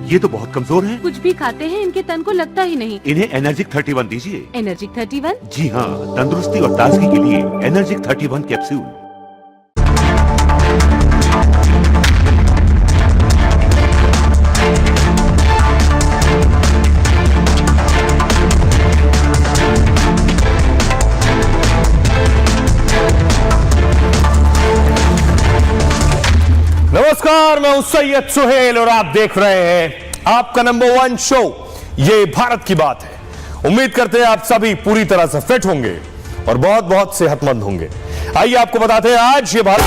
ये तो बहुत कमजोर हैं। कुछ भी खाते हैं इनके तन को लगता ही नहीं। इन्हें एनर्जिक 31 दीजिए। एनर्जिक 31? जी हाँ, तंदुरुस्ती और ताजगी के लिए एनर्जिक 31 कैप्सूल। नमस्कार, मैं हूं सैयद सुहेल और आप देख रहे हैं आपका नंबर 1 शो ये भारत की बात है। उम्मीद करते हैं आप सभी पूरी तरह से फिट होंगे और बहुत बहुत सेहतमंद होंगे। आइए आपको बताते हैं आज ये भारत,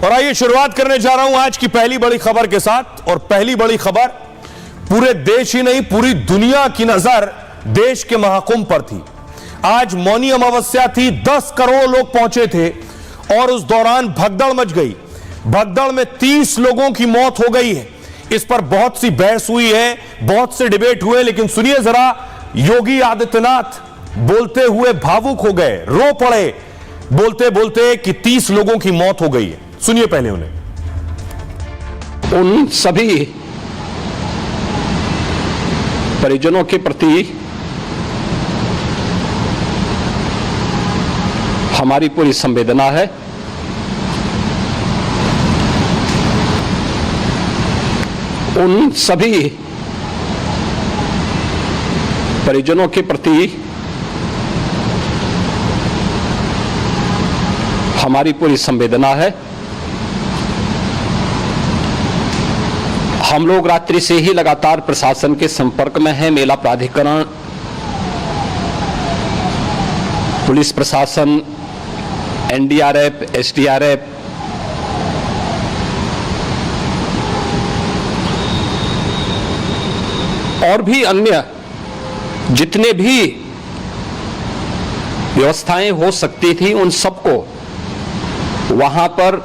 और आइए शुरुआत करने जा रहा हूं आज की पहली बड़ी खबर के साथ। और पहली बड़ी खबर पूरे देश ही नहीं पूरी दुनिया की नजर देश के महाकुंभ पर थी। आज मौनी अमावस्या थी, 10 करोड़ लोग पहुंचे थे और उस दौरान भगदड़ मच गई। भगदड़ में 30 लोगों की मौत हो गई है। इस पर बहुत सी बहस हुई है, बहुत से डिबेट हुए, लेकिन सुनिए जरा, योगी आदित्यनाथ बोलते हुए भावुक हो गए, रो पड़े बोलते बोलते कि 30 लोगों की मौत हो गई है। सुनिए पहले उन्हें। उन सभी परिजनों के प्रति हमारी पूरी संवेदना है। उन सभी परिजनों के प्रति हमारी पूरी संवेदना है। हम लोग रात्रि से ही लगातार प्रशासन के संपर्क में हैं। मेला प्राधिकरण, पुलिस प्रशासन, एनडीआरएफ, एसडीआरएफ, और भी अन्य जितने भी व्यवस्थाएं हो सकती थी उन सबको वहां पर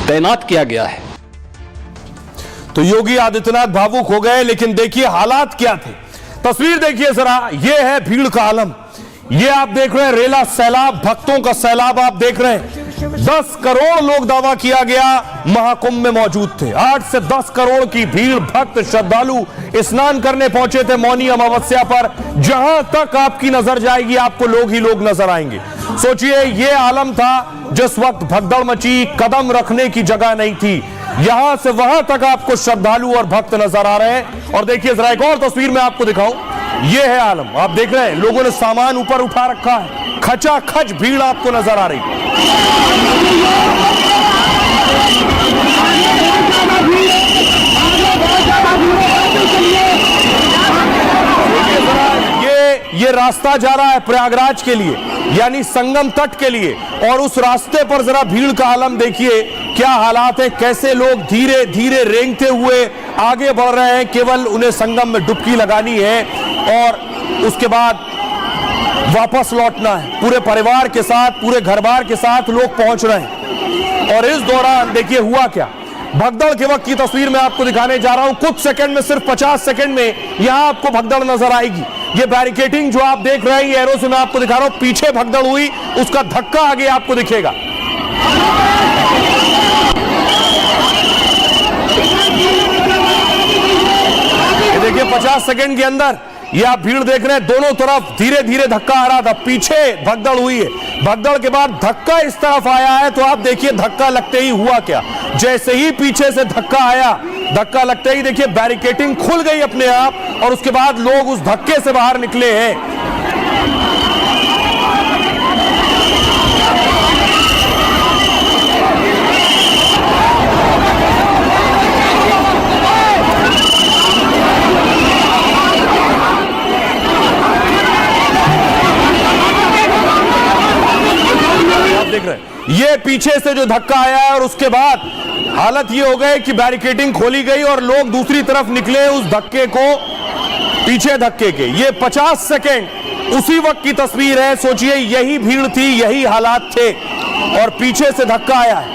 तैनात किया गया है। तो योगी आदित्यनाथ भावुक हो गए, लेकिन देखिए हालात क्या थे। तस्वीर देखिए जरा, यह है भीड़ का आलम। ये आप देख रहे हैं रेला सैलाब, भक्तों का सैलाब आप देख रहे हैं। 10 करोड़ लोग दावा किया गया महाकुंभ में मौजूद थे। 8 से 10 करोड़ की भीड़, भक्त श्रद्धालु स्नान करने पहुंचे थे मौनी अमावस्या पर। जहां तक आपकी नजर जाएगी आपको लोग ही लोग नजर आएंगे। सोचिए, ये आलम था जिस वक्त भगदड़ मची, कदम रखने की जगह नहीं थी। यहां से वहां तक आपको श्रद्धालु और भक्त नजर आ रहे हैं। और देखिए जरा एक और तस्वीर में आपको दिखाऊं, यह है आलम। आप देख रहे हैं लोगों ने सामान ऊपर उठा रखा है, खचाखच भीड़ आपको नजर आ रही है। ये रास्ता जा रहा है प्रयागराज के लिए, यानी संगम तट के लिए, और उस रास्ते पर जरा भीड़ का आलम देखिए क्या हालात है। कैसे लोग धीरे धीरे रेंगते हुए आगे बढ़ रहे हैं। केवल उन्हें संगम में डुबकी लगानी है और उसके बाद वापस लौटना है। पूरे परिवार के साथ, पूरे घरबार के साथ लोग पहुंच रहे हैं। और इस दौरान देखिए हुआ क्या। भगदड़ के वक्त की तस्वीर मैं आपको दिखाने जा रहा हूं। कुछ सेकंड में, सिर्फ 50 सेकंड में यहां आपको भगदड़ नजर आएगी। ये बैरिकेडिंग जो आप देख रहे हैं, ये एरो से मैं आपको दिखा रहा हूं। पीछे भगदड़ हुई, उसका धक्का आगे आपको दिखेगा। ये देखिए 50 सेकंड के अंदर ये आप भीड़ देख रहे हैं, दोनों तरफ धीरे धीरे धक्का आ रहा था। पीछे भगदड़ हुई है, भगदड़ के बाद धक्का इस तरफ आया है। तो आप देखिए धक्का लगते ही हुआ क्या। जैसे ही पीछे से धक्का आया, धक्का लगते ही देखिए बैरिकेडिंग खुल गई अपने आप, और उसके बाद लोग उस धक्के से बाहर निकले हैं। देख रहे हैं ये पीछे से जो धक्का आया है, और उसके बाद हालत ये हो गई कि बैरिकेडिंग खोली गई और लोग दूसरी तरफ निकले उस धक्के को, पीछे धक्के के। ये 50 सेकेंड उसी वक्त की तस्वीर है। सोचिए यही भीड़ थी, यही हालात थे, और पीछे से धक्का आया है।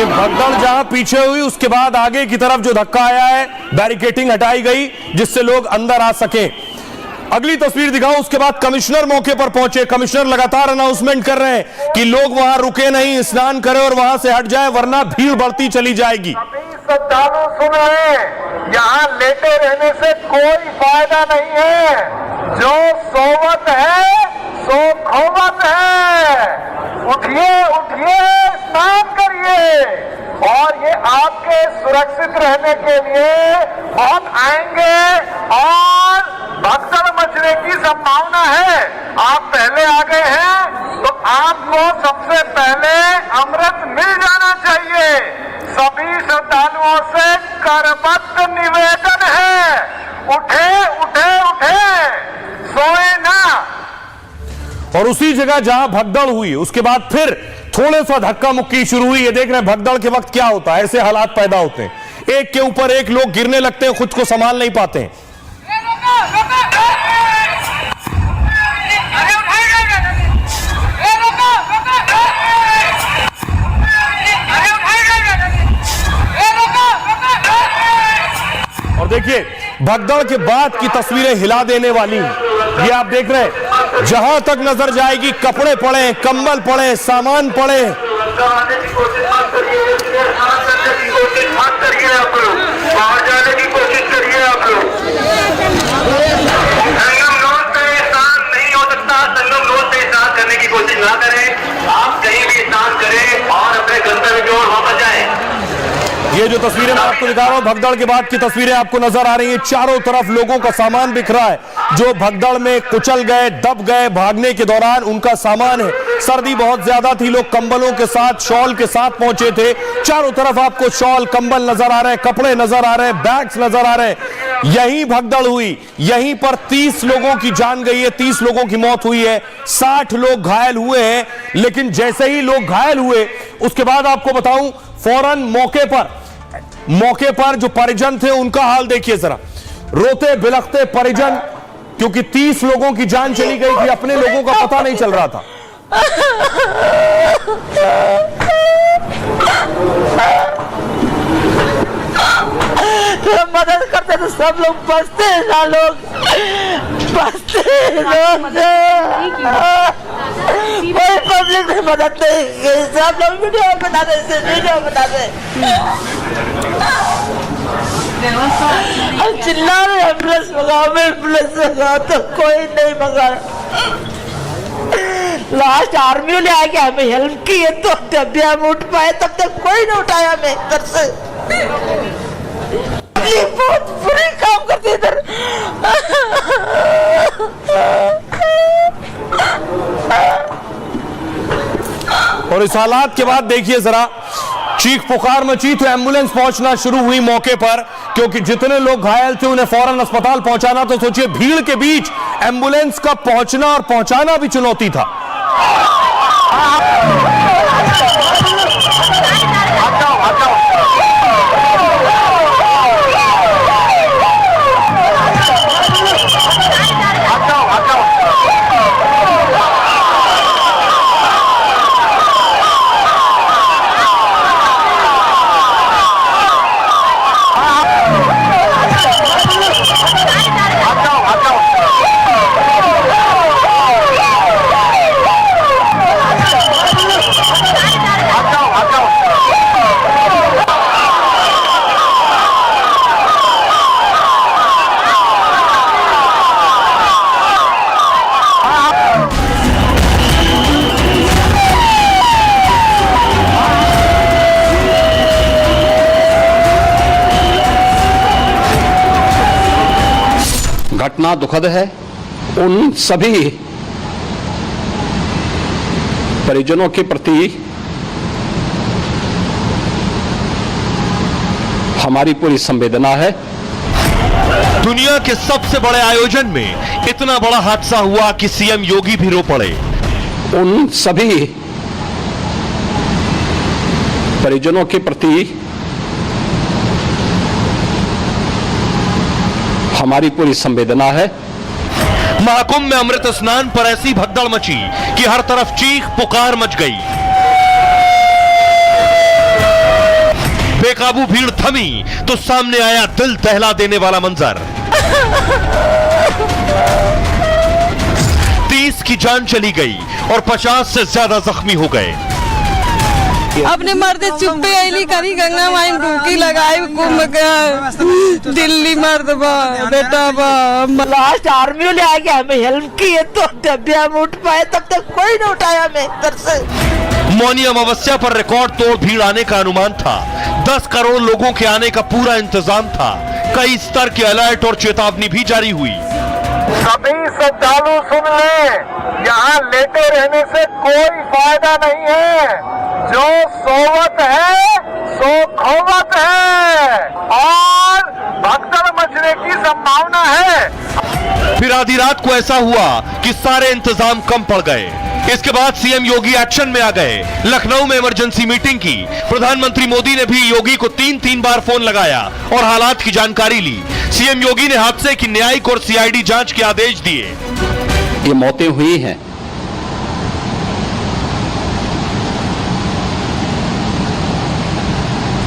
ये भगदड़ जहां पीछे हुई उसके बाद आगे की तरफ जो धक्का आया है, बैरिकेडिंग हटाई गई जिससे लोग अंदर आ सके। अगली तस्वीर दिखाऊं, उसके बाद कमिश्नर मौके पर पहुंचे। कमिश्नर लगातार अनाउंसमेंट कर रहे हैं कि लोग वहां रुके नहीं, स्नान करें और वहां से हट जाए वरना भीड़ बढ़ती चली जाएगी। श्रद्धालु सुन रहे हैं, यहाँ लेटे रहने से कोई फायदा नहीं है। जो सोवत है सो खोवत है। उठिए उठिए, स्नान करिए और ये आपके सुरक्षित रहने के लिए बहुत आएंगे और भगदड़ मचने की संभावना है। आप पहले आ गए हैं तो आपको सबसे पहले अमृत मिल जाना चाहिए। सभी श्रद्धालुओं से करबद्ध निवेदन है, उठे उठे उठे, सोए ना। और उसी जगह जहां भगदड़ हुई उसके बाद फिर थोड़े सा धक्का मुक्की शुरू हुई। ये देख रहे हैं भगदड़ के वक्त क्या होता है, ऐसे हालात पैदा होते हैं, एक के ऊपर एक लोग गिरने लगते हैं, खुद को संभाल नहीं पाते हैं। और देखिए भगदड़ के बाद की तस्वीरें हिला देने वाली हैं। ये आप देख रहे हैं, जहां तक नजर जाएगी कपड़े पड़े, कंबल पड़े, सामान पड़े। बाहर जाने की कोशिश करिए आप लोग। संगम रोड पे स्नान नहीं हो सकता, संगम रोड पे स्नान करने की कोशिश ना करें। आप कहीं भी स्नान करें और अपने गंतव्य की ओर वापस जाएं। ये जो तस्वीरें मैं आपको दिखा रहा हूं, भगदड़ के बाद की तस्वीरें आपको नजर आ रही हैं। चारों तरफ लोगों का सामान बिखरा है, जो भगदड़ में कुचल गए, दब गए, भागने के दौरान उनका सामान है। सर्दी बहुत ज्यादा थी, लोग कंबलों के साथ, शॉल के साथ पहुंचे थे। चारों तरफ आपको शॉल, कंबल नजर आ रहे हैं, कपड़े नजर आ रहे हैं, बैग्स नजर आ रहे हैं। यहीं भगदड़ हुई, यहीं पर 30 लोगों की जान गई है, 30 लोगों की मौत हुई है, 60 लोग घायल हुए हैं। लेकिन जैसे ही लोग घायल हुए उसके बाद आपको बताऊं, फौरन मौके पर जो परिजन थे उनका हाल देखिए जरा, रोते बिलखते परिजन, क्योंकि 30 लोगों की जान चली गई थी, अपने लोगों का पता नहीं चल रहा था। मदद करते तो सब लोग बचते हैं ना, लोग बचते कोई पब्लिक में मदद नहीं, सब लोग वीडियो बता दे, हम चिल्ला रहे एम्बुलेंस मंगाओ, एम्बुलेंस मंगाओ तो कोई नहीं मंगा। लास्ट आर्मी ने आके हमें हेल्प की है तो जब भी हम उठ पाए तब तक कोई नहीं उठाया हमें घर से। ये बहुत बुरी काम करती है इधर। और इस हालात के बाद देखिए जरा, चीख पुकार मची तो एम्बुलेंस पहुंचना शुरू हुई मौके पर, क्योंकि जितने लोग घायल थे उन्हें फौरन अस्पताल पहुंचाना। तो सोचिए भीड़ के बीच एम्बुलेंस का पहुंचना और पहुंचाना भी चुनौती था। घटना दुखद है। उन सभी परिजनों के प्रति हमारी पूरी संवेदना है। दुनिया के सबसे बड़े आयोजन में इतना बड़ा हादसा हुआ कि सीएम योगी भी रो पड़े। उन सभी परिजनों के प्रति हमारी पूरी संवेदना है। महाकुंभ में अमृत स्नान पर ऐसी भगदड़ मची कि हर तरफ चीख पुकार मच गई। बेकाबू भीड़ थमी तो सामने आया दिल दहला देने वाला मंजर। 30 की जान चली गई और 50 से ज्यादा जख्मी हो गए। अपने मर्द चुप्पे अली करी गंगा माई डुबकी लगाई कुंभ का दिल्ली मर्द बा बेटा बा लास्ट आर्मी ने आके हमें हेल्प की है तो जब भी हम उठ पाए तब तक कोई नहीं उठाया हमें इधर से। मौनी अमावस्या पर रिकॉर्ड तोड़ भीड़ आने का अनुमान था। 10 करोड़ लोगों के आने का पूरा इंतजाम था। कई स्तर के अलर्ट और चेतावनी भी जारी हुई। सभी श्रद्धालु सुन लें, यहाँ लेटे रहने से कोई फायदा नहीं है। जो सोवत है सो खोवत है और भगदड़ मचने की संभावना है। फिर आधी रात को ऐसा हुआ कि सारे इंतजाम कम पड़ गए। इसके बाद सीएम योगी एक्शन में आ गए। लखनऊ में इमरजेंसी मीटिंग की। प्रधानमंत्री मोदी ने भी योगी को 3 बार फोन लगाया और हालात की जानकारी ली। सीएम योगी ने हादसे की न्यायिक और सीआईडी जांच के आदेश दिए। ये मौतें हुई हैं,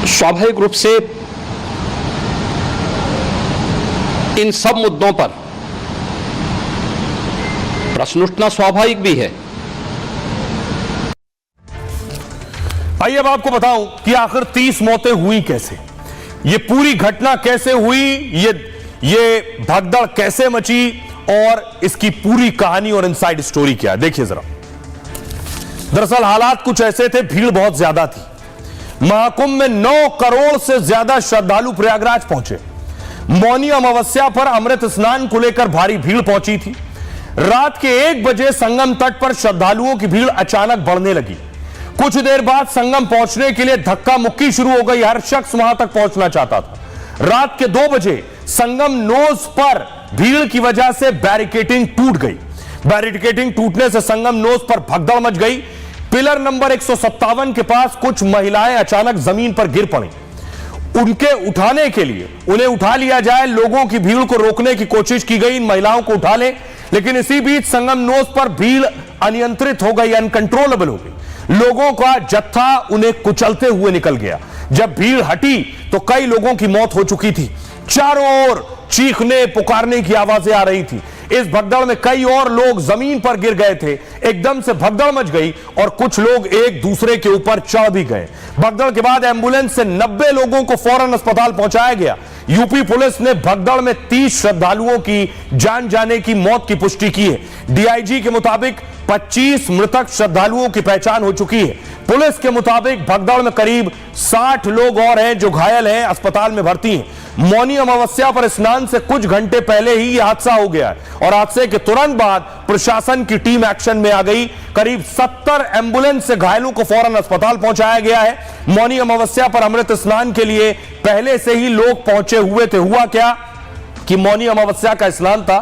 स्वाभाविक रूप से इन सब मुद्दों पर प्रश्न उठना स्वाभाविक भी है। आइए अब आपको बताऊं कि आखिर 30 मौतें हुई कैसे, ये पूरी घटना कैसे हुई, ये भगदड़ कैसे मची और इसकी पूरी कहानी और इनसाइड स्टोरी क्या है, देखिए जरा। दरअसल हालात कुछ ऐसे थे, भीड़ बहुत ज्यादा थी। महाकुंभ में 9 करोड़ से ज्यादा श्रद्धालु प्रयागराज पहुंचे। मौनी अमावस्या पर अमृत स्नान को लेकर भारी भीड़ पहुंची थी। रात के 1 बजे संगम तट पर श्रद्धालुओं की भीड़ अचानक बढ़ने लगी। कुछ देर बाद संगम पहुंचने के लिए धक्का मुक्की शुरू हो गई। हर शख्स वहां तक पहुंचना चाहता था। रात के 2 बजे संगम नोज पर भीड़ की वजह से बैरिकेडिंग टूट गई। बैरिकेडिंग टूटने से संगम नोज पर भगदड़ मच गई। पिलर नंबर 157 के पास कुछ महिलाएं अचानक जमीन पर गिर पड़ी। उनके उठाने के लिए उन्हें उठा लिया जाए, लोगों की भीड़ को रोकने की कोशिश की गई, इन महिलाओं को उठा ले, लेकिन इसी बीच संगम नोज पर भीड़ अनियंत्रित हो गई, अनकंट्रोलेबल हो गई। लोगों का जत्था उन्हें कुचलते हुए निकल गया। जब भीड़ हटी तो कई लोगों की मौत हो चुकी थी। चारों ओर चीखने पुकारने की आवाजें आ रही थी। इस भगदड़ में कई और लोग जमीन पर गिर गए थे। एकदम से भगदड़ मच गई और कुछ लोग एक दूसरे के ऊपर चढ़ भी गए। भगदड़ के बाद एम्बुलेंस से 90 लोगों को फौरन अस्पताल पहुंचाया गया। यूपी पुलिस ने भगदड़ में 30 श्रद्धालुओं की जान जाने की मौत की पुष्टि की है। डीआईजी के मुताबिक 25 मृतक श्रद्धालुओं की पहचान हो चुकी है। पुलिस के मुताबिक भगदड़ में करीब 60 लोग और हैं जो घायल हैं, अस्पताल में भर्ती हैं। मौनी अमावस्या पर स्नान से कुछ घंटे पहले ही यह हादसा हो गया है और हादसे के तुरंत बाद प्रशासन की टीम एक्शन में आ गई। करीब 70 एम्बुलेंस से घायलों को फौरन अस्पताल पहुंचाया गया है। मौनी अमावस्या पर अमृत स्नान के लिए पहले से ही लोग पहुंचे हुए थे। हुआ क्या कि मौनी अमावस्या का स्नान था,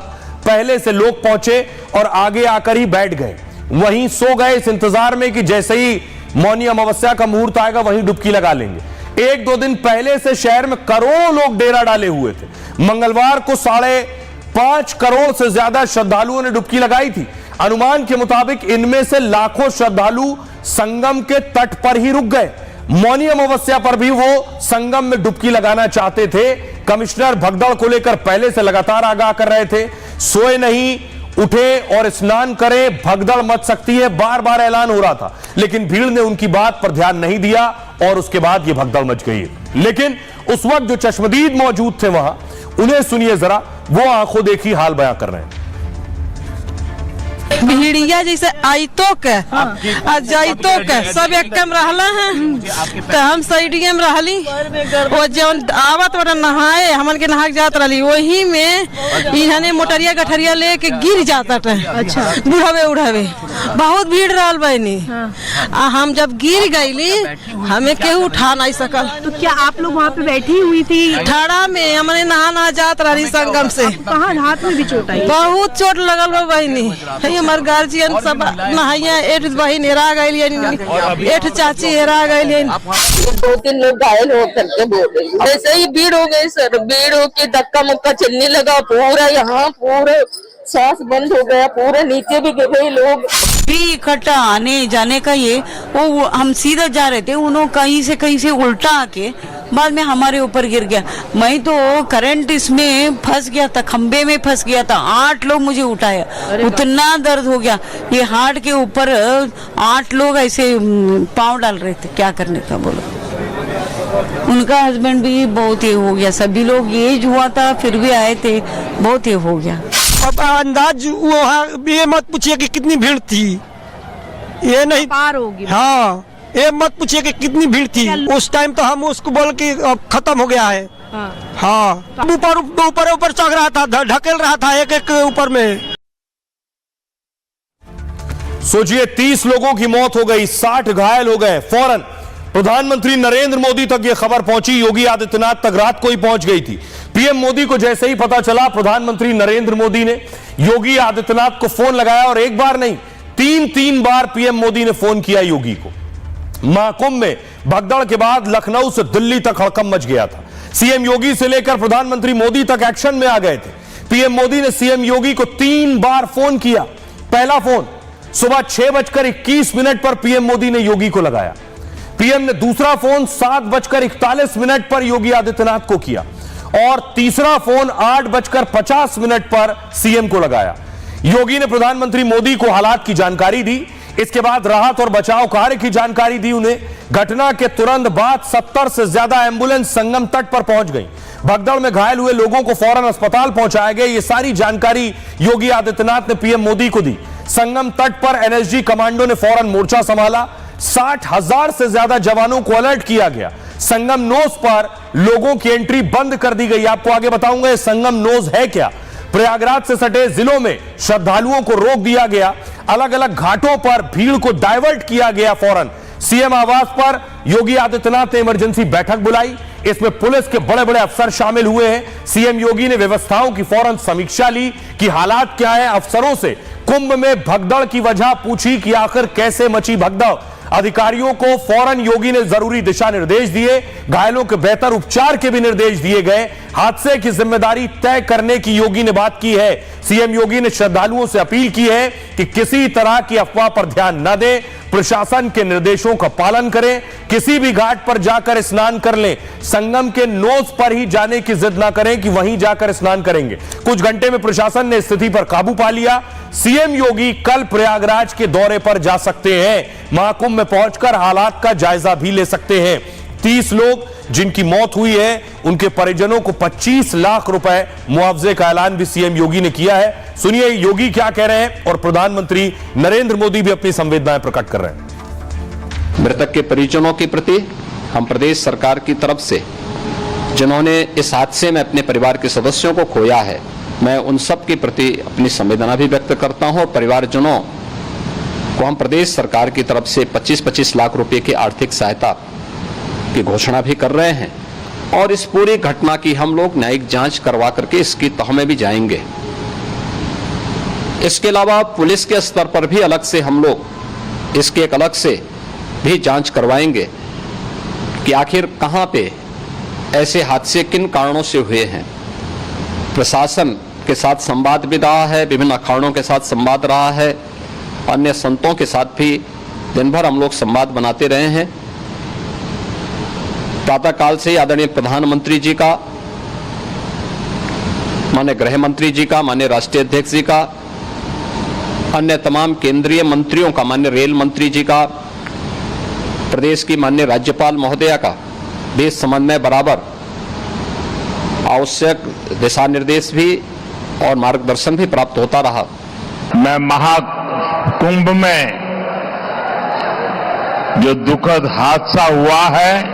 पहले से लोग पहुंचे और आगे आकर ही बैठ गए, वहीं सो गए इस इंतजार में कि जैसे ही मौनी अमावस्या का मुहूर्त आएगा वहीं डुबकी लगा लेंगे। 1-2 दिन पहले से शहर में करोड़ों लोग डेरा डाले हुए थे। मंगलवार को 5.5 करोड़ से ज्यादा श्रद्धालुओं ने डुबकी लगाई थी। अनुमान के मुताबिक इनमें से लाखों श्रद्धालु संगम के तट पर ही रुक गए। मौनी अमावस्या पर भी वो संगम में डुबकी लगाना चाहते थे। कमिश्नर भगदड़ को लेकर पहले से लगातार आगाह कर रहे थे, सोए नहीं, उठे और स्नान करें, भगदड़ मच सकती है, बार बार ऐलान हो रहा था, लेकिन भीड़ ने उनकी बात पर ध्यान नहीं दिया और उसके बाद ये भगदड़ मच गई। लेकिन उस वक्त जो चश्मदीद मौजूद थे वहां, उन्हें सुनिए जरा, वो आंखों देखी हाल बयां कर रहे हैं। भीड़िया जैसे आयतो के और जायतो के सब एकम रहला है तो हम साइडिया में रहली। वो जौन आवत वाला नहाए हमन के नहा के जात रहली, वही में इन्हने मोटरिया गठरिया लेके गिर जाता था। अच्छा, बुढ़ावे उड़ावे बहुत भीड़ रहल बनी। हम जब गिर गईली हमें केहू उठा नहीं सकल। तो क्या आप लोग वहाँ पे बैठी हुई थी? ठाड़ा में हमने नहा जात रही संगम से। कहाँ हाथ में भी चोट आई? बहुत चोट लगल बा बहनी। हमार गार्जियन सब नहाइया, 8 बहन हेरा गई, 8 चाची हेरा गई। 2-3 लोग घायल हो करके बोल रही। ऐसे ही भीड़ हो गई सर, भीड़ हो के धक्का मुक्का चलने लगा पूरा, यहाँ पूरे सांस बंद हो गया, पूरे नीचे भी गिर गए लोग। भी इकट्ठा आने जाने का ये वो हम सीधा जा रहे थे, उन्होंने कहीं से उल्टा आके बाद में हमारे ऊपर गिर गया। मैं तो करंट इसमें फंस गया था, खंबे में फंस गया था। 8 लोग मुझे उठाया, उतना दर्द हो गया। ये हार्ट के ऊपर 8 लोग ऐसे पाँव डाल रहे थे, क्या करने का बोलो। उनका हस्बैंड भी बहुत ये हो गया, सभी लोग एज हुआ था फिर भी आए थे, बहुत ये हो गया। अब अंदाज वो ये मत पूछिए कि कितनी भीड़ थी, ये नहीं पार होगी। हाँ, ये मत पूछिए कि कितनी भीड़ थी। उस टाइम तो हम उसको बोल कि अब खत्म हो गया है। हाँ, ऊपर चढ़ रहा था, ढकेल रहा था एक ऊपर में। सोचिए 30 लोगों की मौत हो गई, 60 घायल हो गए। फौरन प्रधानमंत्री नरेंद्र मोदी तक यह खबर पहुंची, योगी आदित्यनाथ तक रात को ही पहुंच गई थी। पीएम मोदी को जैसे ही पता चला, प्रधानमंत्री नरेंद्र मोदी ने योगी आदित्यनाथ को फोन लगाया और एक बार नहीं 3 बार पीएम मोदी ने फोन किया योगी को। महाकुंभ में भगदड़ के बाद लखनऊ से दिल्ली तक हड़कंप मच गया था। सीएम योगी से लेकर प्रधानमंत्री मोदी तक एक्शन में आ गए थे। पीएम मोदी ने सीएम योगी को 3 बार फोन किया। पहला फोन सुबह 6:21 पर पीएम मोदी ने योगी को लगाया। पीएम ने दूसरा फोन 7:41 पर योगी आदित्यनाथ को किया और तीसरा फोन 8:50 पर सीएम को लगाया। योगी ने प्रधानमंत्री मोदी को हालात की जानकारी दी, इसके बाद राहत और बचाव कार्य की जानकारी दी उन्हें। घटना के तुरंत बाद 70 से ज्यादा एम्बुलेंस संगम तट पर पहुंच गई। भगदड़ में घायल हुए लोगों को फौरन अस्पताल पहुंचाया गया। यह सारी जानकारी योगी आदित्यनाथ ने पीएम मोदी को दी। संगम तट पर एनएसजी कमांडो ने फौरन मोर्चा संभाला। 60,000 से ज्यादा जवानों को अलर्ट किया गया। संगम नोज पर लोगों की एंट्री बंद कर दी गई। आपको आगे बताऊंगा ये संगम नोज है क्या। प्रयागराज से सटे जिलों में श्रद्धालुओं को रोक दिया गया। अलग अलग घाटों पर भीड़ को डाइवर्ट किया गया। फौरन सीएम आवास पर योगी आदित्यनाथ ने इमरजेंसी बैठक बुलाई। इसमें पुलिस के बड़े बड़े अफसर शामिल हुए हैं। सीएम योगी ने व्यवस्थाओं की फौरन समीक्षा ली कि हालात क्या है। अफसरों से कुंभ में भगदड़ की वजह पूछी कि आखिर कैसे मची भगदड़। अधिकारियों को फौरन योगी ने जरूरी दिशा निर्देश दिए। घायलों के बेहतर उपचार के भी निर्देश दिए गए। हादसे की जिम्मेदारी तय करने की योगी ने बात की है। सीएम योगी ने श्रद्धालुओं से अपील की है कि किसी तरह की अफवाह पर ध्यान न दें, प्रशासन के निर्देशों का पालन करें। किसी भी घाट पर जाकर स्नान कर लें, संगम के नोज पर ही जाने की जिद ना करें कि वहीं जाकर स्नान करेंगे। कुछ घंटे में प्रशासन ने स्थिति पर काबू पा लिया। सीएम योगी कल प्रयागराज के दौरे पर जा सकते हैं। महाकुंभ में पहुंचकर हालात का जायजा भी ले सकते हैं। 30 लोग जिनकी मौत हुई है उनके परिजनों को 25 लाख रुपए मुआवजे का ऐलान भी सीएम योगी ने किया है। सुनिए योगी क्या कह रहे हैं और प्रधानमंत्री नरेंद्र मोदी भी अपनी संवेदनाएं प्रकट कर रहे हैं। मृतक के परिजनों के प्रति हम प्रदेश सरकार की तरफ से जिन्होंने इस हादसे में अपने परिवार के सदस्यों को खोया है, मैं उन सब के प्रति अपनी संवेदना भी व्यक्त करता हूं और परिवारजनों को हम प्रदेश सरकार की तरफ से 25-25 लाख रुपए की आर्थिक सहायता की घोषणा भी कर रहे हैं। और इस पूरी घटना की हम लोग न्यायिक जांच करवा करके इसकी तह में भी जाएंगे। इसके अलावा पुलिस के स्तर पर भी अलग से हम लोग इसके एक अलग से भी जांच करवाएंगे कि आखिर कहां पे ऐसे हादसे किन कारणों से हुए हैं। प्रशासन के साथ संवाद भी रहा है, विभिन्न अखाड़ों के साथ संवाद रहा है, अन्य संतों के साथ भी दिन भर हम लोग संवाद बनाते रहे हैं। प्रातःकाल से आदरणीय प्रधानमंत्री जी का, माननीय गृह मंत्री जी का, माननीय राष्ट्रीय अध्यक्ष जी का, अन्य तमाम केंद्रीय मंत्रियों का, माननीय रेल मंत्री जी का, प्रदेश की माननीय राज्यपाल महोदया का भी इस संबंध में बराबर आवश्यक दिशा निर्देश भी और मार्गदर्शन भी प्राप्त होता रहा। मैं महाकुंभ में जो दुखद हादसा हुआ है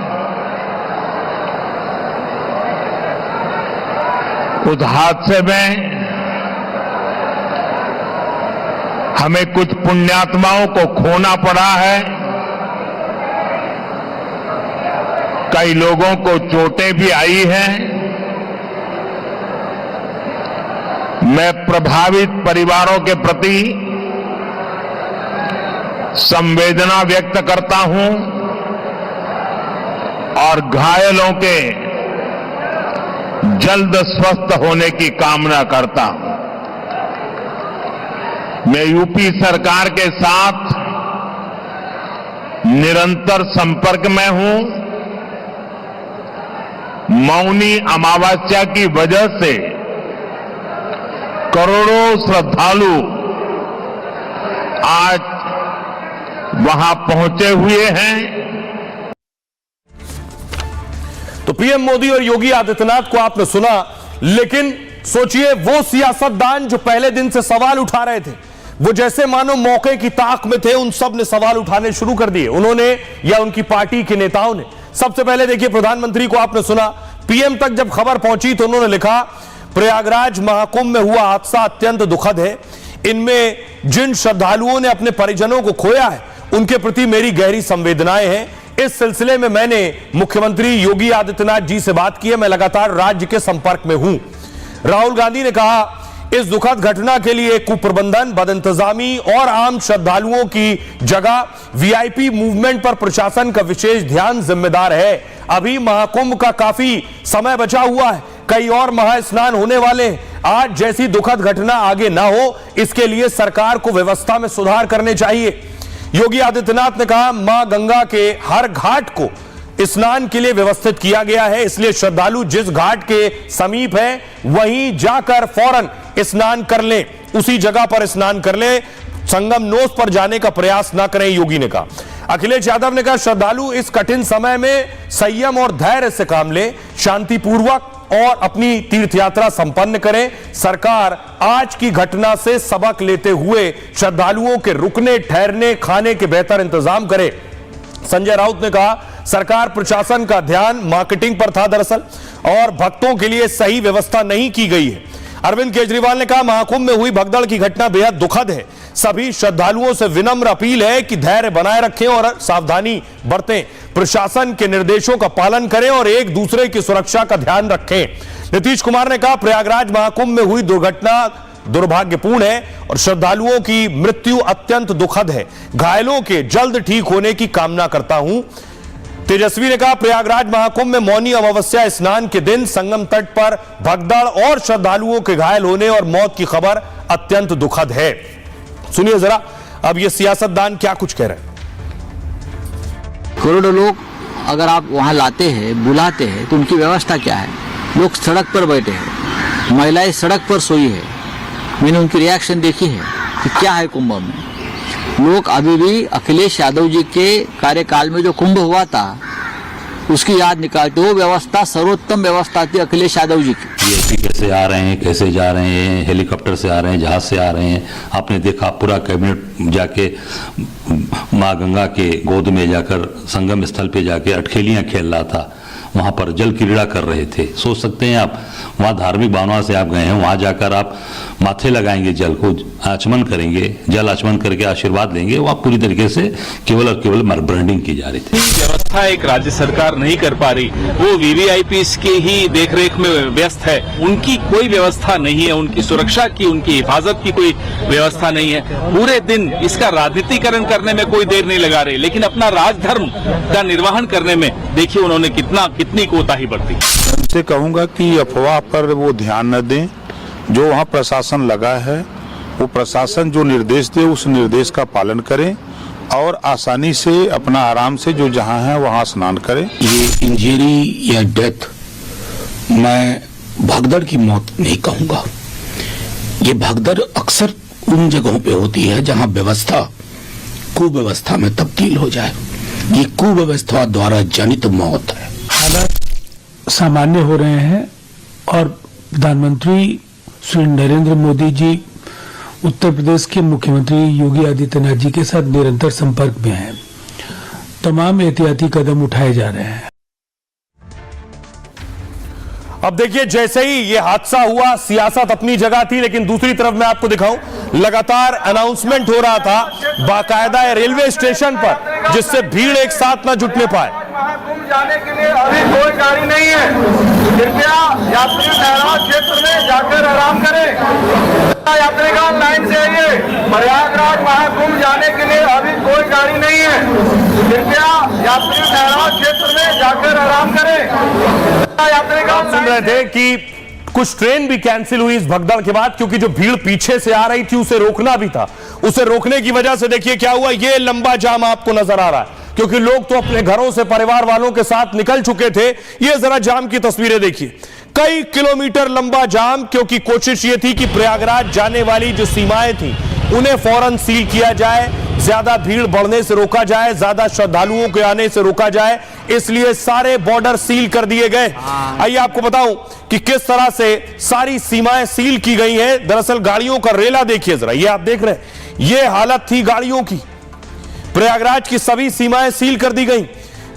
उस हादसे में हमें कुछ पुण्यात्माओं को खोना पड़ा है। कई लोगों को चोटें भी आई हैं। मैं प्रभावित परिवारों के प्रति संवेदना व्यक्त करता हूं और घायलों के जल्द स्वस्थ होने की कामना करता हूं। मैं यूपी सरकार के साथ निरंतर संपर्क में हूं। मौनी अमावस्या की वजह से करोड़ों श्रद्धालु आज वहां पहुंचे हुए हैं। तो पीएम मोदी और योगी आदित्यनाथ को आपने सुना, लेकिन सोचिए वो सियासतदान जो पहले दिन से सवाल उठा रहे थे, वो जैसे मानो मौके की ताक में थे, उन सब ने सवाल उठाने शुरू कर दिए। उन्होंने या उनकी पार्टी के नेताओं ने। सबसे पहले देखिए, प्रधानमंत्री को आपने सुना, पीएम तक जब खबर पहुंची तो उन्होंने लिखा, प्रयागराज महाकुंभ में हुआ हादसा अत्यंत दुखद है। इनमें जिन श्रद्धालुओं ने अपने परिजनों को खोया है, उनके प्रति मेरी गहरी संवेदनाएं हैं। इस सिलसिले में मैंने मुख्यमंत्री योगी आदित्यनाथ जी से बात की है। मैं लगातार राज्य के संपर्क में हूं। राहुल गांधी ने कहा, इस दुखद घटना के लिए कुप्रबंधन, बदइंतजामी और आम श्रद्धालुओं की जगह वीआईपी मूवमेंट पर प्रशासन का विशेष ध्यान जिम्मेदार है। अभी महाकुंभ का काफी समय बचा हुआ है, कई और महास्नान होने वाले हैं। आज जैसी दुखद घटना आगे ना हो, इसके लिए सरकार को व्यवस्था में सुधार करने चाहिए। योगी आदित्यनाथ ने कहा, मां गंगा के हर घाट को स्नान के लिए व्यवस्थित किया गया है, इसलिए श्रद्धालु जिस घाट के समीप है वहीं जाकर फौरन स्नान कर लें, उसी जगह पर स्नान कर लें, संगम नोस पर जाने का प्रयास ना करें, योगी ने कहा। अखिलेश यादव ने कहा, श्रद्धालु इस कठिन समय में संयम और धैर्य से काम लें, शांतिपूर्वक और अपनी तीर्थ यात्रा संपन्न करें। सरकार आज की घटना से सबक लेते हुए श्रद्धालुओं के रुकने, ठहरने, खाने के बेहतर इंतजाम करे। संजय राउत ने कहा, सरकार प्रशासन का ध्यान मार्केटिंग पर था दरअसल, और भक्तों के लिए सही व्यवस्था नहीं की गई है। अरविंद केजरीवाल ने कहा, महाकुंभ में हुई भगदड़ की घटना बेहद दुखद है। सभी श्रद्धालुओं से विनम्र अपील है कि धैर्य बनाए रखें और सावधानी बरतें, प्रशासन के निर्देशों का पालन करें और एक दूसरे की सुरक्षा का ध्यान रखें। नीतीश कुमार ने कहा, प्रयागराज महाकुंभ में हुई दुर्घटना दुर्भाग्यपूर्ण है और श्रद्धालुओं की मृत्यु अत्यंत दुखद है। घायलों के जल्द ठीक होने की कामना करता हूं। तेजस्वी ने कहा, प्रयागराज महाकुंभ में मौनी अमावस्या स्नान के दिन संगम तट पर भगदड़ और श्रद्धालुओं के घायल होने और मौत की खबर अत्यंत दुखद है। सुनिए जरा अब ये सियासतदान क्या कुछ कह रहे हैं। करोड़ों लोग अगर आप वहां लाते हैं, बुलाते हैं, तो उनकी व्यवस्था क्या है? लोग सड़क पर बैठे हैं, महिलाएं सड़क पर सोई है। मैंने उनकी रिएक्शन देखी है कि क्या है कुंभ में। लोग अभी भी अखिलेश यादव जी के कार्यकाल में जो कुंभ हुआ था उसकी याद निकालते। वो व्यवस्था सर्वोत्तम व्यवस्था थी अखिलेश यादव जी की। कैसे आ रहे हैं, कैसे जा रहे हैं, हेलीकॉप्टर से आ रहे हैं, जहाज से आ रहे हैं। आपने देखा पूरा कैबिनेट जाके माँ गंगा के गोद में जाकर संगम स्थल पे जाके अटखेलियां खेल रहा था, वहां पर जल क्रीड़ा कर रहे थे। सोच सकते हैं आप, वहां धार्मिक भावना से आप गए हैं, वहां जाकर आप माथे लगाएंगे, जल को आचमन करेंगे, जल आचमन करके आशीर्वाद लेंगे। वहां पूरी तरीके से केवल और केवल ब्रांडिंग की जा रही थी। व्यवस्था एक राज्य सरकार नहीं कर पा रही, वो वीवीआईपीस की ही देखरेख में व्यस्त है। उनकी कोई व्यवस्था नहीं है, उनकी सुरक्षा की, उनकी हिफाजत की कोई व्यवस्था नहीं है। पूरे दिन इसका राजनीतिकरण करने में कोई देर नहीं लगा रहे, लेकिन अपना राजधर्म का निर्वहन करने में देखिए उन्होंने कितनी कोताही बरती। उनसे कहूंगा कि अफवाह पर वो ध्यान न दें। जो वहाँ प्रशासन लगा है, वो प्रशासन जो निर्देश दे उस निर्देश का पालन करें और आसानी से अपना आराम से जो जहाँ है वहाँ स्नान करें। ये इंजरी या डेथ, मैं भगदड़ की मौत नहीं कहूंगा। ये भगदड़ अक्सर उन जगहों पे होती है जहाँ व्यवस्था कुव्यवस्था में तब्दील हो जाए। ये कुव्यवस्था द्वारा जनित मौत है। हालात सामान्य हो रहे हैं और प्रधानमंत्री श्री नरेंद्र मोदी जी उत्तर प्रदेश के मुख्यमंत्री योगी आदित्यनाथ जी के साथ निरंतर संपर्क में हैं। तमाम एहतियाती कदम उठाए जा रहे हैं। अब देखिए, जैसे ही ये हादसा हुआ, सियासत अपनी जगह थी, लेकिन दूसरी तरफ मैं आपको दिखाऊं, लगातार अनाउंसमेंट हो रहा था बाकायदा रेलवे स्टेशन पर, जिससे भीड़ एक साथ न जुटने पाए। महाकुंभ जाने के लिए अभी कोई गाड़ी नहीं है। कृपया यात्री ठहराव क्षेत्र में जाकर आराम करें। यात्रीगण लाइन से आइए। प्रयागराज महाकुंभ जाने के लिए अभी कोई गाड़ी नहीं है। कृपया यात्री ठहराव क्षेत्र में जाकर आराम करें। आप सुन रहे थे कि कुछ ट्रेन भी कैंसिल हुई इस भगदड़ के बाद, क्योंकि जो भीड़ पीछे से आ रही थी उसे रोकना भी था। उसे रोकने की वजह से देखिए क्या हुआ, यह लंबा जाम आपको नजर आ रहा है, क्योंकि लोग तो अपने घरों से परिवार वालों के साथ निकल चुके थे। ये जरा जाम की तस्वीरें देखिए, कई किलोमीटर लंबा जाम, क्योंकि कोशिश ये थी कि प्रयागराज जाने वाली जो सीमाएं थी उन्हें फौरन सील किया जाए, ज्यादा भीड़ बढ़ने से रोका जाए, ज्यादा श्रद्धालुओं के आने से रोका जाए, इसलिए सारे बॉर्डर सील कर दिए गए। आइए आपको बताऊं कि किस तरह से सारी सीमाएं सील की गई हैं। दरअसल गाड़ियों का रेला देखिए जरा, ये आप देख रहे हैं, ये हालत थी गाड़ियों की। प्रयागराज की सभी सीमाएं सील कर दी गई।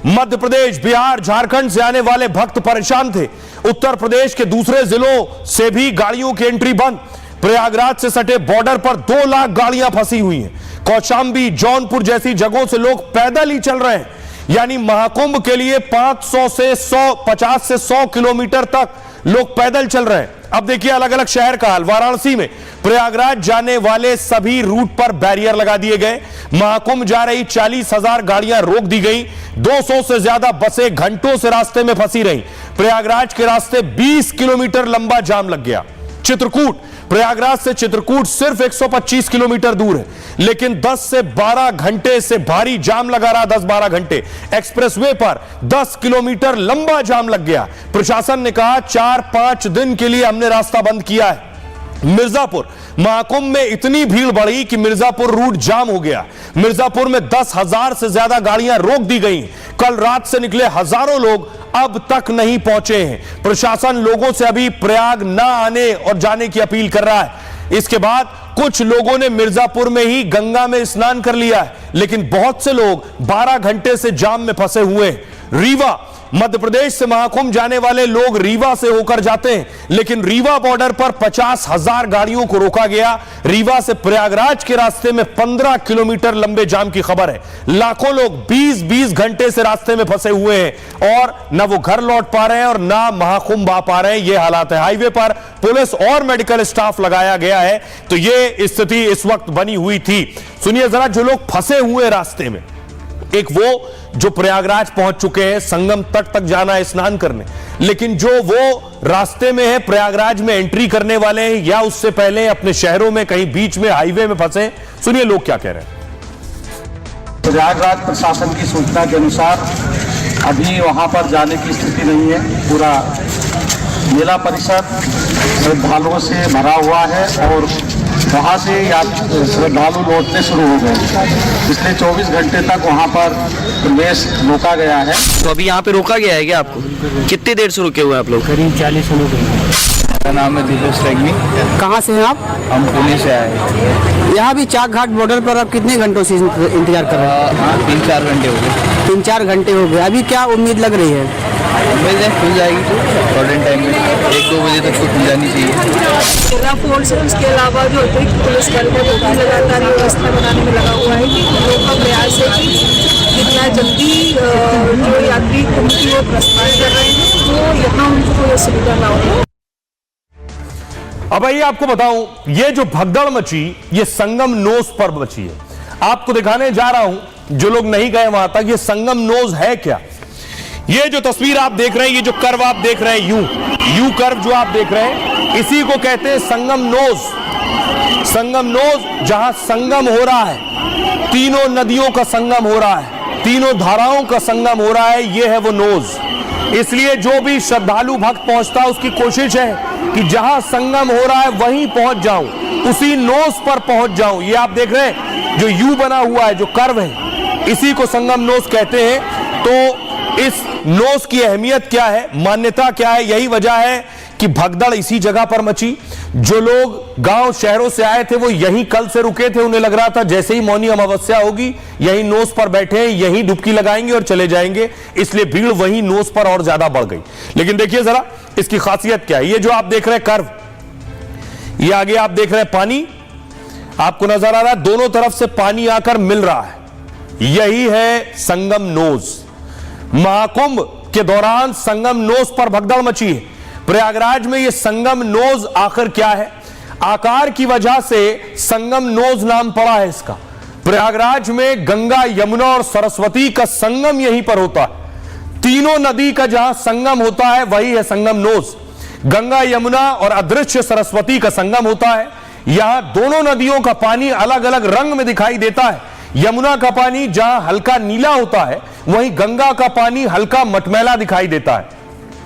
मध्य प्रदेश, बिहार, झारखंड से आने वाले भक्त परेशान थे। उत्तर प्रदेश के दूसरे जिलों से भी गाड़ियों की एंट्री बंद। प्रयागराज से सटे बॉर्डर पर 2 लाख गाड़ियां फंसी हुई हैं। कौशांबी, जौनपुर जैसी जगहों से लोग पैदल ही चल रहे हैं, यानी महाकुंभ के लिए 50 से 100 किलोमीटर तक लोग पैदल चल रहे हैं। अब देखिए अलग अलग शहर का हाल। वाराणसी में प्रयागराज जाने वाले सभी रूट पर बैरियर लगा दिए गए। महाकुंभ जा रही 40,000 गाड़ियां रोक दी गई। 200 से ज्यादा बसें घंटों से रास्ते में फंसी रही। प्रयागराज के रास्ते 20 किलोमीटर लंबा जाम लग गया। चित्रकूट, प्रयागराज से चित्रकूट सिर्फ 125 किलोमीटर दूर है, लेकिन 10 से 12 घंटे से भारी जाम लगा रहा। 10-12 घंटे एक्सप्रेसवे पर 10 किलोमीटर लंबा जाम लग गया। प्रशासन ने कहा 4-5 दिन के लिए हमने रास्ता बंद किया है। मिर्जापुर, महाकुंभ में इतनी भीड़ बढ़ी कि मिर्जापुर रूट जाम हो गया। मिर्जापुर में 10,000 से ज्यादा गाड़ियां रोक दी गई। कल रात से निकले हजारों लोग अब तक नहीं पहुंचे हैं। प्रशासन लोगों से अभी प्रयाग ना आने और जाने की अपील कर रहा है। इसके बाद कुछ लोगों ने मिर्जापुर में ही गंगा में स्नान कर लिया है, लेकिन बहुत से लोग 12 घंटे से जाम में फंसे हुए हैं। रीवा, मध्य प्रदेश से महाकुंभ जाने वाले लोग रीवा से होकर जाते हैं, लेकिन रीवा बॉर्डर पर 50,000 गाड़ियों को रोका गया। रीवा से प्रयागराज के रास्ते में 15 किलोमीटर लंबे जाम की खबर है। लाखों लोग 20-20 घंटे से रास्ते में फंसे हुए हैं और ना वो घर लौट पा रहे हैं और ना महाकुंभ आ पा रहे हैं। ये हालात है। हाईवे पर पुलिस और मेडिकल स्टाफ लगाया गया है। तो ये स्थिति इस वक्त बनी हुई थी। सुनिए जरा, जो लोग फंसे हुए रास्ते में, एक वो जो प्रयागराज पहुंच चुके हैं संगम तट तक जाना है स्नान करने, लेकिन जो वो रास्ते में है प्रयागराज में एंट्री करने वाले हैं या उससे पहले अपने शहरों में कहीं बीच में हाईवे में फंसे। सुनिए लोग क्या कह रहे हैं। प्रयागराज प्रशासन की सूचना के अनुसार अभी वहां पर जाने की स्थिति नहीं है। पूरा मेला परिसर श्रद्धालुओं से भरा हुआ है और वहाँ से श्रद्धालु लौटने शुरू हो गए। पिछले 24 घंटे तक वहाँ पर प्रवेश रोका गया है। तो अभी यहाँ पे रोका गया है क्या आपको? कितनी देर से रुके हुए आप लोग? करीब 40 लोग हैं। मेरा नाम है दिलेश रेग्मी। कहाँ से हैं आप? हम पुणे से आए हैं। यहाँ भी चाक घाट बॉर्डर पर आप कितने घंटों से इंतजार कर रहे हैं? हाँ, 3-4 घंटे हो गए। 3-4 घंटे हो गए। अभी क्या उम्मीद लग रही है? उम्मीद है खुल जाएगी थोड़े टाइम में, 1-2 बजे तक तो खुल जानी चाहिए। जिला फोर्स उसके अलावा जो अतिरिक्त पुलिस बल है वो भी लगातार व्यवस्था बनाने में लगा हुआ है कि लोगों का प्रयास है कि जितना जल्दी जो यात्री कुंभ की ओर प्रस्थान कर रहे हैं तो यहाँ उनको कोई असुविधा ना हो। अब आइए आपको बताऊं, ये जो भगदड़ मची ये संगम नोज पर मची है। आपको दिखाने जा रहा हूं, जो लोग नहीं गए वहां तक, ये संगम नोज है क्या। ये जो तस्वीर आप देख रहे हैं, ये जो कर्व आप देख रहे हैं, यू कर्व जो आप देख रहे हैं, इसी को कहते हैं संगम नोज। संगम नोज, जहां संगम हो रहा है, तीनों नदियों का संगम हो रहा है, तीनों धाराओं का संगम हो रहा है, ये है वो नोज। इसलिए जो भी श्रद्धालु भक्त पहुंचता है उसकी कोशिश है कि जहां संगम हो रहा है वहीं पहुंच जाऊं, उसी नोज पर पहुंच जाऊं। ये आप देख रहे हैं जो यू बना हुआ है, जो कर्व है, इसी को संगम नोज कहते हैं। तो इस नोज की अहमियत क्या है, मान्यता क्या है, यही वजह है कि भगदड़ इसी जगह पर मची। जो लोग गांव शहरों से आए थे वो यहीं कल से रुके थे। उन्हें लग रहा था जैसे ही मौनी अमावस्या होगी यहीं नोज पर बैठे, यहीं डुबकी लगाएंगे और चले जाएंगे, इसलिए भीड़ वहीं नोज पर और ज्यादा बढ़ गई। लेकिन देखिए जरा इसकी खासियत क्या है। ये जो आप देख रहे हैं कर्व, ये आगे आप देख रहे हैं पानी, आपको नजर आ रहा है दोनों तरफ से पानी आकर मिल रहा है, यही है संगम नोज। महाकुंभ के दौरान संगम नोज पर भगदड़ मची है। प्रयागराज में यह संगम नोज आखिर क्या है, आकार की वजह से संगम नोज नाम पड़ा है इसका। प्रयागराज में गंगा, यमुना और सरस्वती का संगम यहीं पर होता है। तीनों नदी का जहां संगम होता है वही है संगम नोज। गंगा यमुना और अदृश्य सरस्वती का संगम होता है। यहां दोनों नदियों का पानी अलग अलग रंग में दिखाई देता है। यमुना का पानी जहां हल्का नीला होता है, वहीं गंगा का पानी हल्का मटमैला दिखाई देता है।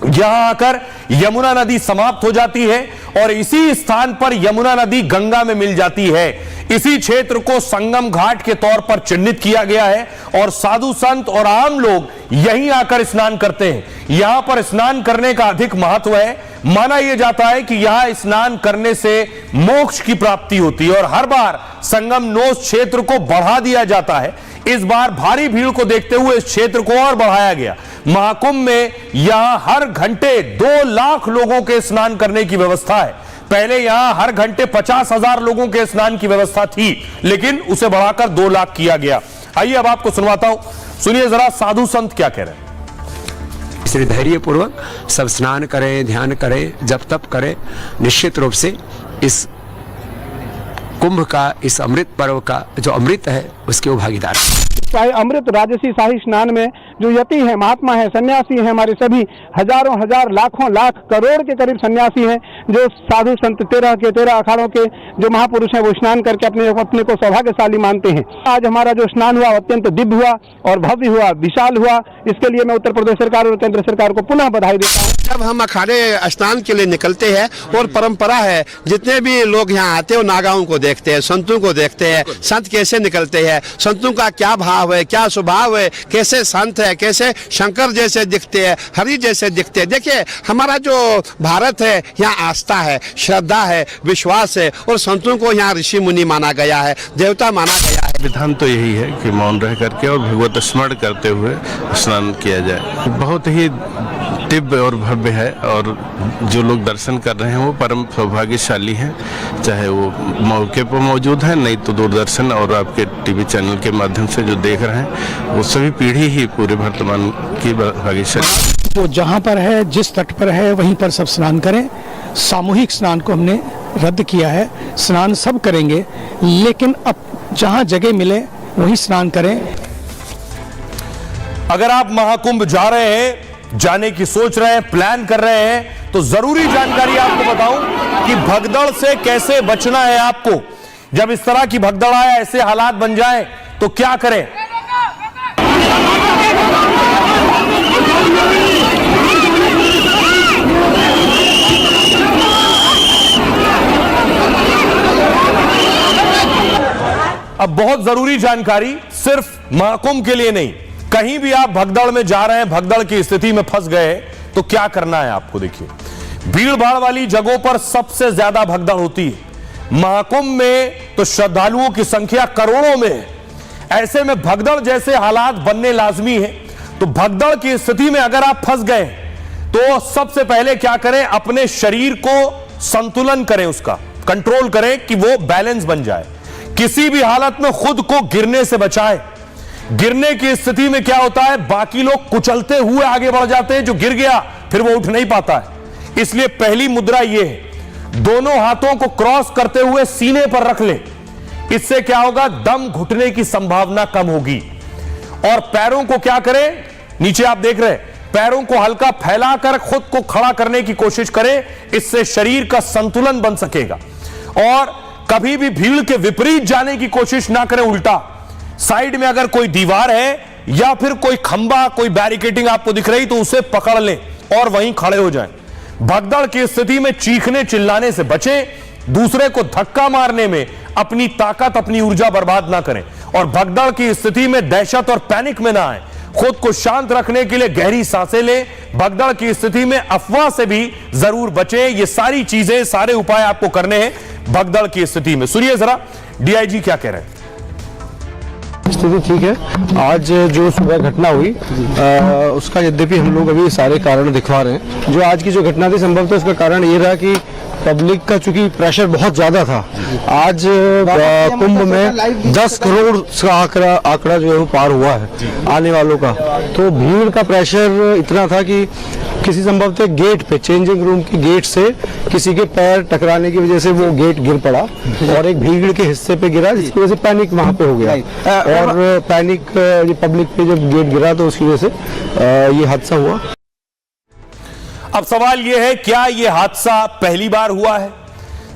यहां आकर यमुना नदी समाप्त हो जाती है और इसी स्थान पर यमुना नदी गंगा में मिल जाती है। इसी क्षेत्र को संगम घाट के तौर पर चिन्हित किया गया है और साधु संत और आम लोग यहीं आकर स्नान करते हैं। यहां पर स्नान करने का अधिक महत्व है। माना यह जाता है कि यहां स्नान करने से मोक्ष की प्राप्ति होती है और हर बार संगम नोस क्षेत्र को बढ़ा दिया जाता है। इस बार भारी भीड़ को देखते हुए इस क्षेत्र को और बढ़ाया गया। महाकुंभ में यहां हर घंटे 2 लाख लोगों के स्नान करने की व्यवस्था है। पहले यहां हर घंटे 50,000 लोगों के स्नान की व्यवस्था थी, लेकिन उसे बढ़ाकर 2 लाख किया गया। आइए अब आपको सुनवाता हूं, सुनिए जरा साधु संत क्या कह रहे हैं। इसलिए धैर्य पूर्वक सब स्नान करें, ध्यान करें, जप तप करें। निश्चित रूप से इस कुंभ का, इस अमृत पर्व का जो अमृत है उसके वो भागीदार। चाहे अमृत राजसी शाही स्नान में जो यति है, महात्मा है, सन्यासी है, हमारे सभी हजारों हजार लाखों लाख करोड़ के करीब सन्यासी हैं, जो साधु संत 13 के 13 अखाड़ों के जो महापुरुष हैं, वो स्नान करके अपने को सौभाग्यशाली मानते हैं। आज हमारा जो स्नान हुआ अत्यंत दिव्य हुआ और भव्य हुआ, विशाल हुआ। इसके लिए मैं उत्तर प्रदेश सरकार और केंद्र सरकार को पुनः बधाई देता हूँ। जब हम अखाड़े स्नान के लिए निकलते हैं और परंपरा है, जितने भी लोग यहाँ आते हैं नागाओं को देखते हैं, संतों को देखते हैं, संत कैसे निकलते हैं, संतों का क्या भाव है, क्या स्वभाव है, कैसे संत है, कैसे शंकर जैसे दिखते हैं, हरि जैसे दिखते हैं। देखिए हमारा जो भारत है, यहाँ आस्था है, श्रद्धा है, विश्वास है और संतों को यहाँ ऋषि मुनि माना गया है, देवता माना गया है। विधान तो यही है कि मौन रह करके और भगवत स्मरण करते हुए स्नान किया जाए। बहुत ही दिव्य और भव्य है और जो लोग दर्शन कर रहे हैं वो परम सौभाग्यशाली हैं, चाहे वो मौके पर मौजूद हैं, नहीं तो दूरदर्शन और आपके टीवी चैनल के माध्यम से जो देख रहे हैं वो सभी पीढ़ी ही पूरे वर्तमान की भाग्यशाली। तो जहाँ पर है, जिस तट पर है, वहीं पर सब स्नान करें। सामूहिक स्नान को हमने रद्द किया है। स्नान सब करेंगे, लेकिन अब जहाँ जगह मिले वहीं स्नान करें। अगर आप महाकुंभ जा रहे हैं, जाने की सोच रहे हैं, प्लान कर रहे हैं, तो जरूरी जानकारी आपको बताऊं कि भगदड़ से कैसे बचना है आपको। जब इस तरह की भगदड़ आए, ऐसे हालात बन जाए, तो क्या करें। अब बहुत जरूरी जानकारी, सिर्फ महाकुंभ के लिए नहीं, कहीं भी आप भगदड़ में जा रहे हैं, भगदड़ की स्थिति में फंस गए, तो क्या करना है आपको। देखिए भीड़ भाड़ वाली जगहों पर सबसे ज्यादा भगदड़ होती है। महाकुंभ में तो श्रद्धालुओं की संख्या करोड़ों में है। ऐसे में भगदड़ जैसे हालात बनने लाजमी है। तो भगदड़ की स्थिति में अगर आप फंस गए तो सबसे पहले क्या करें, अपने शरीर को संतुलन करें, उसका कंट्रोल करें कि वो बैलेंस बन जाए। किसी भी हालत में खुद को गिरने से बचाएं। गिरने की स्थिति में क्या होता है, बाकी लोग कुचलते हुए आगे बढ़ जाते हैं, जो गिर गया फिर वो उठ नहीं पाता है। इसलिए पहली मुद्रा यह है, दोनों हाथों को क्रॉस करते हुए सीने पर रख ले। इससे क्या होगा, दम घुटने की संभावना कम होगी। और पैरों को क्या करें, नीचे आप देख रहे हैं, पैरों को हल्का फैलाकर खुद को खड़ा करने की कोशिश करें। इससे शरीर का संतुलन बन सकेगा। और कभी भी भीड़ के विपरीत जाने की कोशिश ना करें, उल्टा साइड में अगर कोई दीवार है या फिर कोई खंबा, कोई बैरिकेडिंग आपको दिख रही, तो उसे पकड़ लें और वहीं खड़े हो जाएं। भगदड़ की स्थिति में चीखने चिल्लाने से बचें। दूसरे को धक्का मारने में अपनी ताकत, अपनी ऊर्जा बर्बाद ना करें। और भगदड़ की स्थिति में दहशत और पैनिक में ना आए। खुद को शांत रखने के लिए गहरी सांसें लें। भगदड़ की स्थिति में अफवाह से भी जरूर बचें। ये सारी चीजें, सारे उपाय आपको करने हैं भगदड़ की स्थिति में। सुनिए जरा डीआईजी क्या कह रहे हैं। स्थिति ठीक है। आज जो सुबह घटना हुई उसका यद्यपि हम लोग अभी सारे कारण दिखवा रहे हैं। जो आज की जो घटना थी, संभवतः उसका कारण ये रहा कि पब्लिक का चूंकि प्रेशर बहुत ज्यादा था। आज कुंभ में 10 करोड़ का आंकड़ा जो है वो पार हुआ है आने वालों का। तो भीड़ का प्रेशर इतना था कि किसी संभवतः गेट पे, चेंजिंग रूम की गेट से किसी के पैर टकराने की वजह से वो गेट गिर पड़ा और एक भीड़ के हिस्से पे गिरा, जिसकी वजह से पैनिक वहां पे हो गया। और पैनिक पब्लिक पे जब गेट गिरा तो उसकी वजह से ये हादसा हुआ। अब सवाल यह है, क्या यह हादसा पहली बार हुआ है?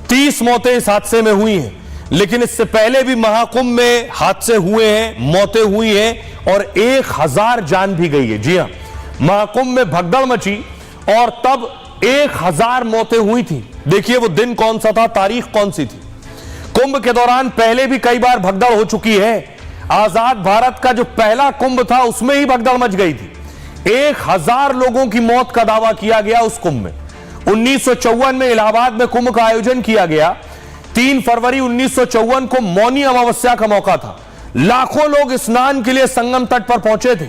30 मौतें इस हादसे में हुई हैं, लेकिन इससे पहले भी महाकुंभ में हादसे हुए हैं, मौतें हुई हैं और 1000 जान भी गई है। जी हां, महाकुंभ में भगदड़ मची और तब 1000 मौतें हुई थी। देखिए वो दिन कौन सा था, तारीख कौन सी थी। कुंभ के दौरान पहले भी कई बार भगदड़ हो चुकी है। आजाद भारत का जो पहला कुंभ था उसमें ही भगदड़ मच गई थी। 1000 लोगों की मौत का दावा किया गया उस कुंभ में। 1954 में इलाहाबाद में कुंभ का आयोजन किया गया। 3 फरवरी 1954 को मौनी अमावस्या का मौका था। लाखों लोग स्नान के लिए संगम तट पर पहुंचे थे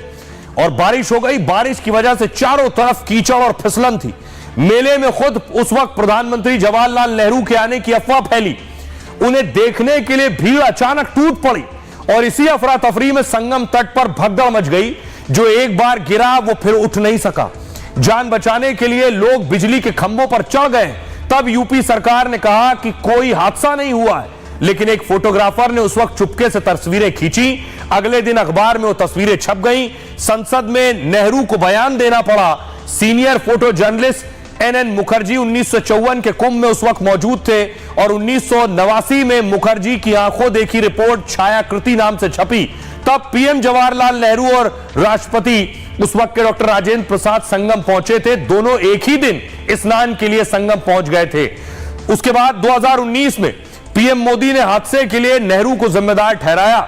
और बारिश हो गई। बारिश की वजह से चारों तरफ कीचड़ और फिसलन थी। मेले में खुद उस वक्त प्रधानमंत्री जवाहरलाल नेहरू के आने की अफवाह फैली। उन्हें देखने के लिए भीड़ अचानक टूट पड़ी और इसी अफरा तफरी में संगम तट पर भगदड़ मच गई। जो एक बार गिरा वो फिर उठ नहीं सका। जान बचाने के लिए लोग बिजली के खंभों पर चढ़ गए। तब यूपी सरकार ने कहा कि कोई हादसा नहीं हुआ है, लेकिन एक फोटोग्राफर ने उस वक्त चुपके से तस्वीरें खींची। अगले दिन अखबार में वो तस्वीरें छप गईं। संसद में नेहरू को बयान देना पड़ा। Senior photo journalist NN Mukherjee 1954 के कुंभ में उस वक्त मौजूद थे और 1989 में मुखर्जी की आंखों देखी रिपोर्ट छायाकृति नाम से छपी। तब पीएम जवाहरलाल नेहरू और राष्ट्रपति उस वक्त के डॉक्टर राजेंद्र प्रसाद संगम पहुंचे थे। दोनों एक ही दिन स्नान के लिए संगम पहुंच गए थे। उसके बाद 2019 में पीएम मोदी ने हादसे के लिए नेहरू को जिम्मेदार ठहराया।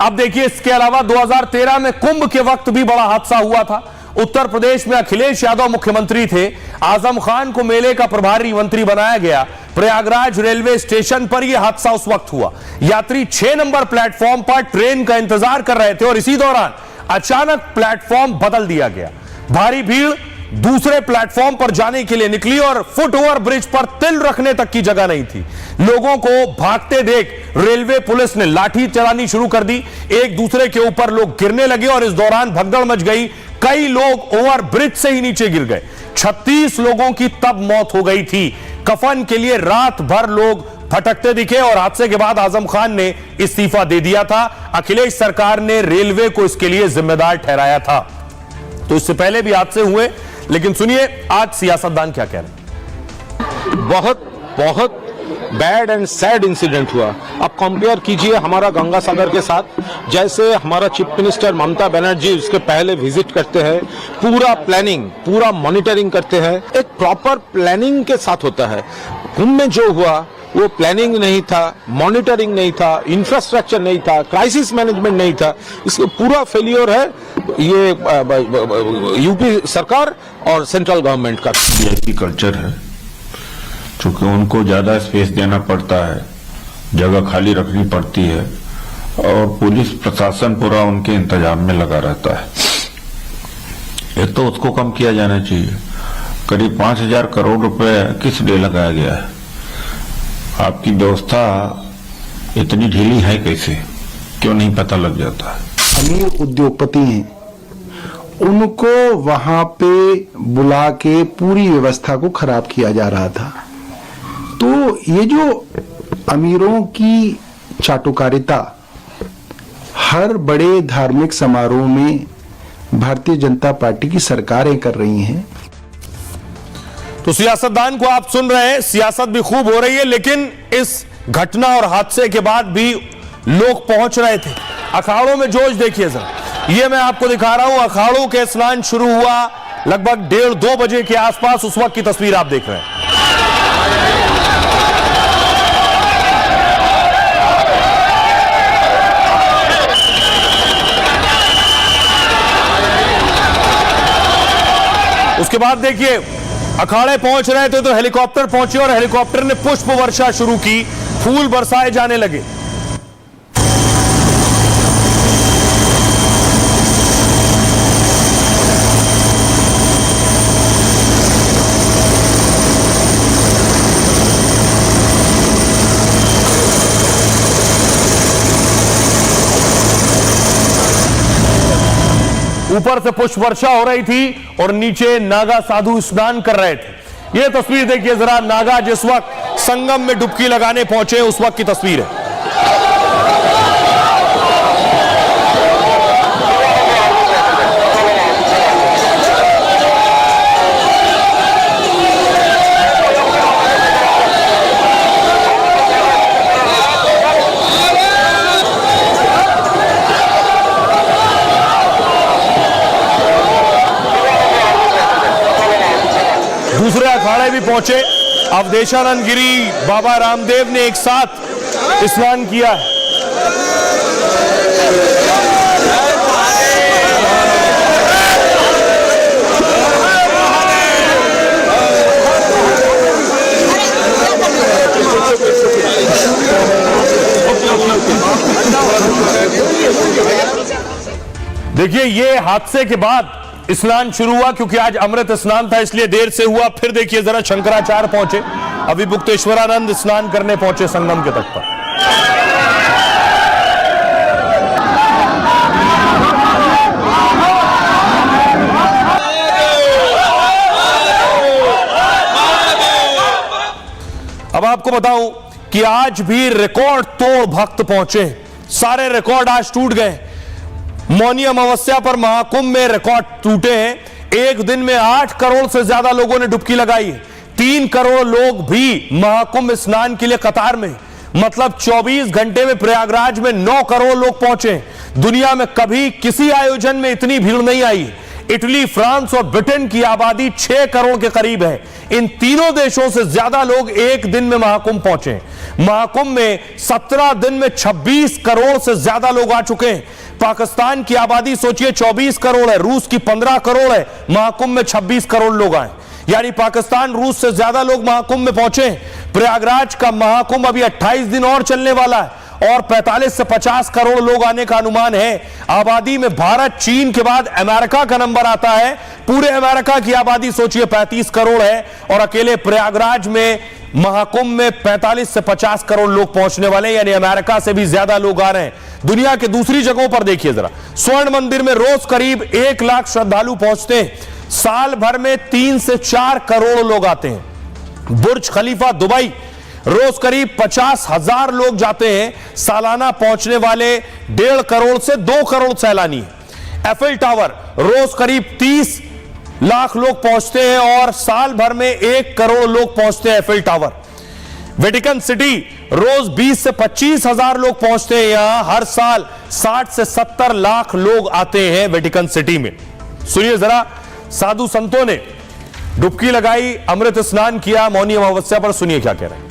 अब देखिए, इसके अलावा 2013 में कुंभ के वक्त भी बड़ा हादसा हुआ था। उत्तर प्रदेश में अखिलेश यादव मुख्यमंत्री थे। आजम खान को मेले का प्रभारी मंत्री बनाया गया। प्रयागराज रेलवे स्टेशन पर यह हादसा उस वक्त हुआ। यात्री 6 नंबर प्लेटफॉर्म पर ट्रेन का इंतजार कर रहे थे और इसी दौरान अचानक प्लेटफॉर्म बदल दिया गया। भारी भीड़ दूसरे प्लेटफॉर्म पर जाने के लिए निकली और फुट ओवर ब्रिज पर तिल रखने तक की जगह नहीं थी। लोगों को भागते देख रेलवे पुलिस ने लाठी चलानी शुरू कर दी। एक दूसरे के ऊपर लोग गिरने लगे और इस दौरान भगदड़ मच गई। कई लोग ओवर ब्रिज से ही नीचे गिर गए। 36 लोगों की तब मौत हो गई थी। कफन के लिए रात भर लोग भटकते दिखे और हादसे के बाद आजम खान ने इस्तीफा दे दिया था। अखिलेश सरकार ने रेलवे को इसके लिए जिम्मेदार ठहराया था। तो इससे पहले भी हादसे हुए, लेकिन सुनिए आज सियासतदान क्या कह रहे हैं। बहुत बैड एंड सैड इंसिडेंट हुआ। अब कंपेयर कीजिए हमारा गंगा सागर के साथ, जैसे हमारा चीफ मिनिस्टर ममता बनर्जी उसके पहले विजिट करते हैं, पूरा प्लानिंग, पूरा मॉनिटरिंग करते हैं, एक प्रॉपर प्लानिंग के साथ होता है। कुंभ में जो हुआ वो प्लानिंग नहीं था, मॉनिटरिंग नहीं था, इंफ्रास्ट्रक्चर नहीं था, क्राइसिस मैनेजमेंट नहीं था। इसका पूरा फेलियर है ये यूपी सरकार और सेंट्रल गवर्नमेंट का। वीआईपी कल्चर है, चूंकि उनको ज्यादा स्पेस देना पड़ता है, जगह खाली रखनी पड़ती है और पुलिस प्रशासन पूरा उनके इंतजाम में लगा रहता है। एक तो उसको कम किया जाना चाहिए। करीब 5000 करोड़ रुपए किस लिए लगाया गया है? आपकी व्यवस्था इतनी ढीली है कैसे, क्यों नहीं पता लग जाता है? अमीर उद्योगपति हैं, उनको वहां पे बुला के पूरी व्यवस्था को खराब किया जा रहा था। तो ये जो अमीरों की चाटुकारिता हर बड़े धार्मिक समारोह में भारतीय जनता पार्टी की सरकारें कर रही हैं। तो सियासतदान को आप सुन रहे हैं, सियासत भी खूब हो रही है, लेकिन इस घटना और हादसे के बाद भी लोग पहुंच रहे थे। अखाड़ों में जोश देखिए सर, ये मैं आपको दिखा रहा हूं। अखाड़ों के स्नान शुरू हुआ लगभग 1:30-2 बजे के आसपास, उस वक्त की तस्वीर आप देख रहे हैं। उसके बाद देखिए अखाड़े पहुंच रहे थे तो हेलीकॉप्टर पहुंचे और हेलीकॉप्टर ने पुष्प वर्षा शुरू की, फूल बरसाए जाने लगे। ऊपर से पुष्प वर्षा हो रही थी और नीचे नागा साधु स्नान कर रहे थे। यह तस्वीर देखिए जरा, नागा जिस वक्त संगम में डुबकी लगाने पहुंचे उस वक्त की तस्वीर है। दूसरे अखाड़े भी पहुंचे। अवधेशानंद गिरी, बाबा रामदेव ने एक साथ स्नान किया है। देखिए, ये हादसे के बाद स्नान शुरू हुआ, क्योंकि आज अमृत स्नान था इसलिए देर से हुआ। फिर देखिए जरा, शंकराचार्य पहुंचे, अभिभुक्तेश्वरानंद स्नान करने पहुंचे संगम के तट पर। अब आपको बताऊं कि आज भी रिकॉर्ड तोड़ भक्त पहुंचे। सारे रिकॉर्ड आज टूट गए। मौनी अमावस्या पर महाकुंभ में रिकॉर्ड टूटे हैं। एक दिन में 8 करोड़ से ज्यादा लोगों ने डुबकी लगाई है। 3 करोड़ लोग भी महाकुंभ स्नान के लिए कतार में, मतलब 24 घंटे में प्रयागराज में 9 करोड़ लोग पहुंचे। दुनिया में कभी किसी आयोजन में इतनी भीड़ नहीं आई। इटली, फ्रांस और ब्रिटेन की आबादी 6 करोड़ के करीब है। इन तीनों देशों से ज्यादा लोग एक दिन में महाकुंभ पहुंचे। महाकुंभ में 17 दिन में 26 करोड़ से ज्यादा लोग आ चुके हैं। पाकिस्तान की आबादी सोचिए 24 करोड़ है, रूस की 15 करोड़ है, महाकुंभ में 26 करोड़ लोग आए, यानी पाकिस्तान रूस से ज्यादा लोग महाकुंभ में पहुंचे। प्रयागराज का महाकुंभ अभी 28 दिन और चलने वाला है और 45 से 50 करोड़ लोग आने का अनुमान है। आबादी में भारत, चीन के बाद अमेरिका का नंबर आता है। पूरे अमेरिका की आबादी सोचिए 35 करोड़ है और अकेले प्रयागराज में महाकुंभ में 45 से 50 करोड़ लोग पहुंचने वाले, यानी अमेरिका से भी ज्यादा लोग आ रहे हैं। दुनिया के दूसरी जगहों पर देखिए जरा, स्वर्ण मंदिर में रोज करीब 1 लाख श्रद्धालु पहुंचते हैं। साल भर में 3 से 4 करोड़ लोग आते हैं। बुर्ज खलीफा दुबई रोज करीब 50,000 लोग जाते हैं। सालाना पहुंचने वाले 1.5 करोड़ से 2 करोड़ सैलानी है। एफिल टावर रोज करीब 30 लाख लोग पहुंचते हैं और साल भर में 1 करोड़ लोग पहुंचते हैं एफिल टावर। वेटिकन सिटी रोज 20 से 25,000 लोग पहुंचते हैं। यहां हर साल 60 से 70 लाख लोग आते हैं वेटिकन सिटी में। सुनिए जरा, साधु संतों ने डुबकी लगाई, अमृत स्नान किया मौनी अमावस्या पर। सुनिए क्या कह रहे हैं।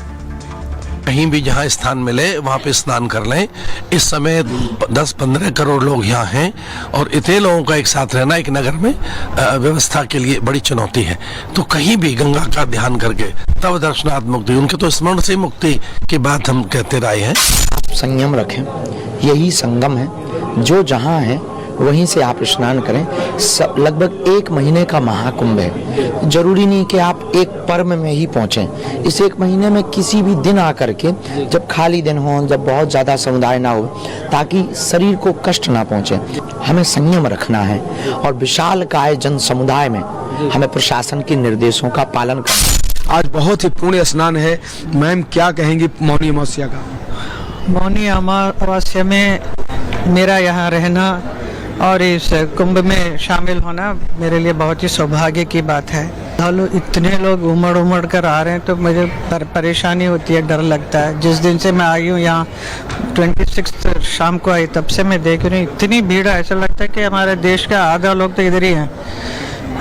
कहीं भी जहां स्थान मिले वहां पे स्नान कर लें। इस समय 10-15 करोड़ लोग यहाँ हैं और इतने लोगों का एक साथ रहना एक नगर में व्यवस्था के लिए बड़ी चुनौती है। तो कहीं भी गंगा का ध्यान करके तब दर्शनार्थ मुक्ति, उनके तो स्मरण से मुक्ति की बात हम कहते रहे हैं। संयम रखें, यही संगम है। जो जहाँ है वहीं से आप स्नान करें। लगभग 1 महीने का महाकुंभ है। जरूरी नहीं कि आप एक पर्व में ही पहुंचें। इस 1 महीने में किसी भी दिन आकर के, जब खाली दिन हो, जब बहुत ज़्यादा समुदाय ना हो, ताकि शरीर को कष्ट ना पहुंचे, हमें संयम रखना है और विशाल काय जन समुदाय में हमें प्रशासन के निर्देशों का पालन करना। आज बहुत ही पुण्य स्नान है। मैम क्या कहेंगी मौनी अमावस्या का? मौनी अमावस्या में मेरा यहाँ रहना और इस कुंभ में शामिल होना मेरे लिए बहुत ही सौभाग्य की बात है। इतने लोग उमड़ कर आ रहे हैं तो मुझे परेशानी होती है, डर लगता है। जिस दिन से मैं आई हूँ यहाँ 26 शाम को आई, तब से मैं देख रही हूँ इतनी भीड़ है, ऐसा लगता है कि हमारे देश का आधा लोग तो इधर ही हैं।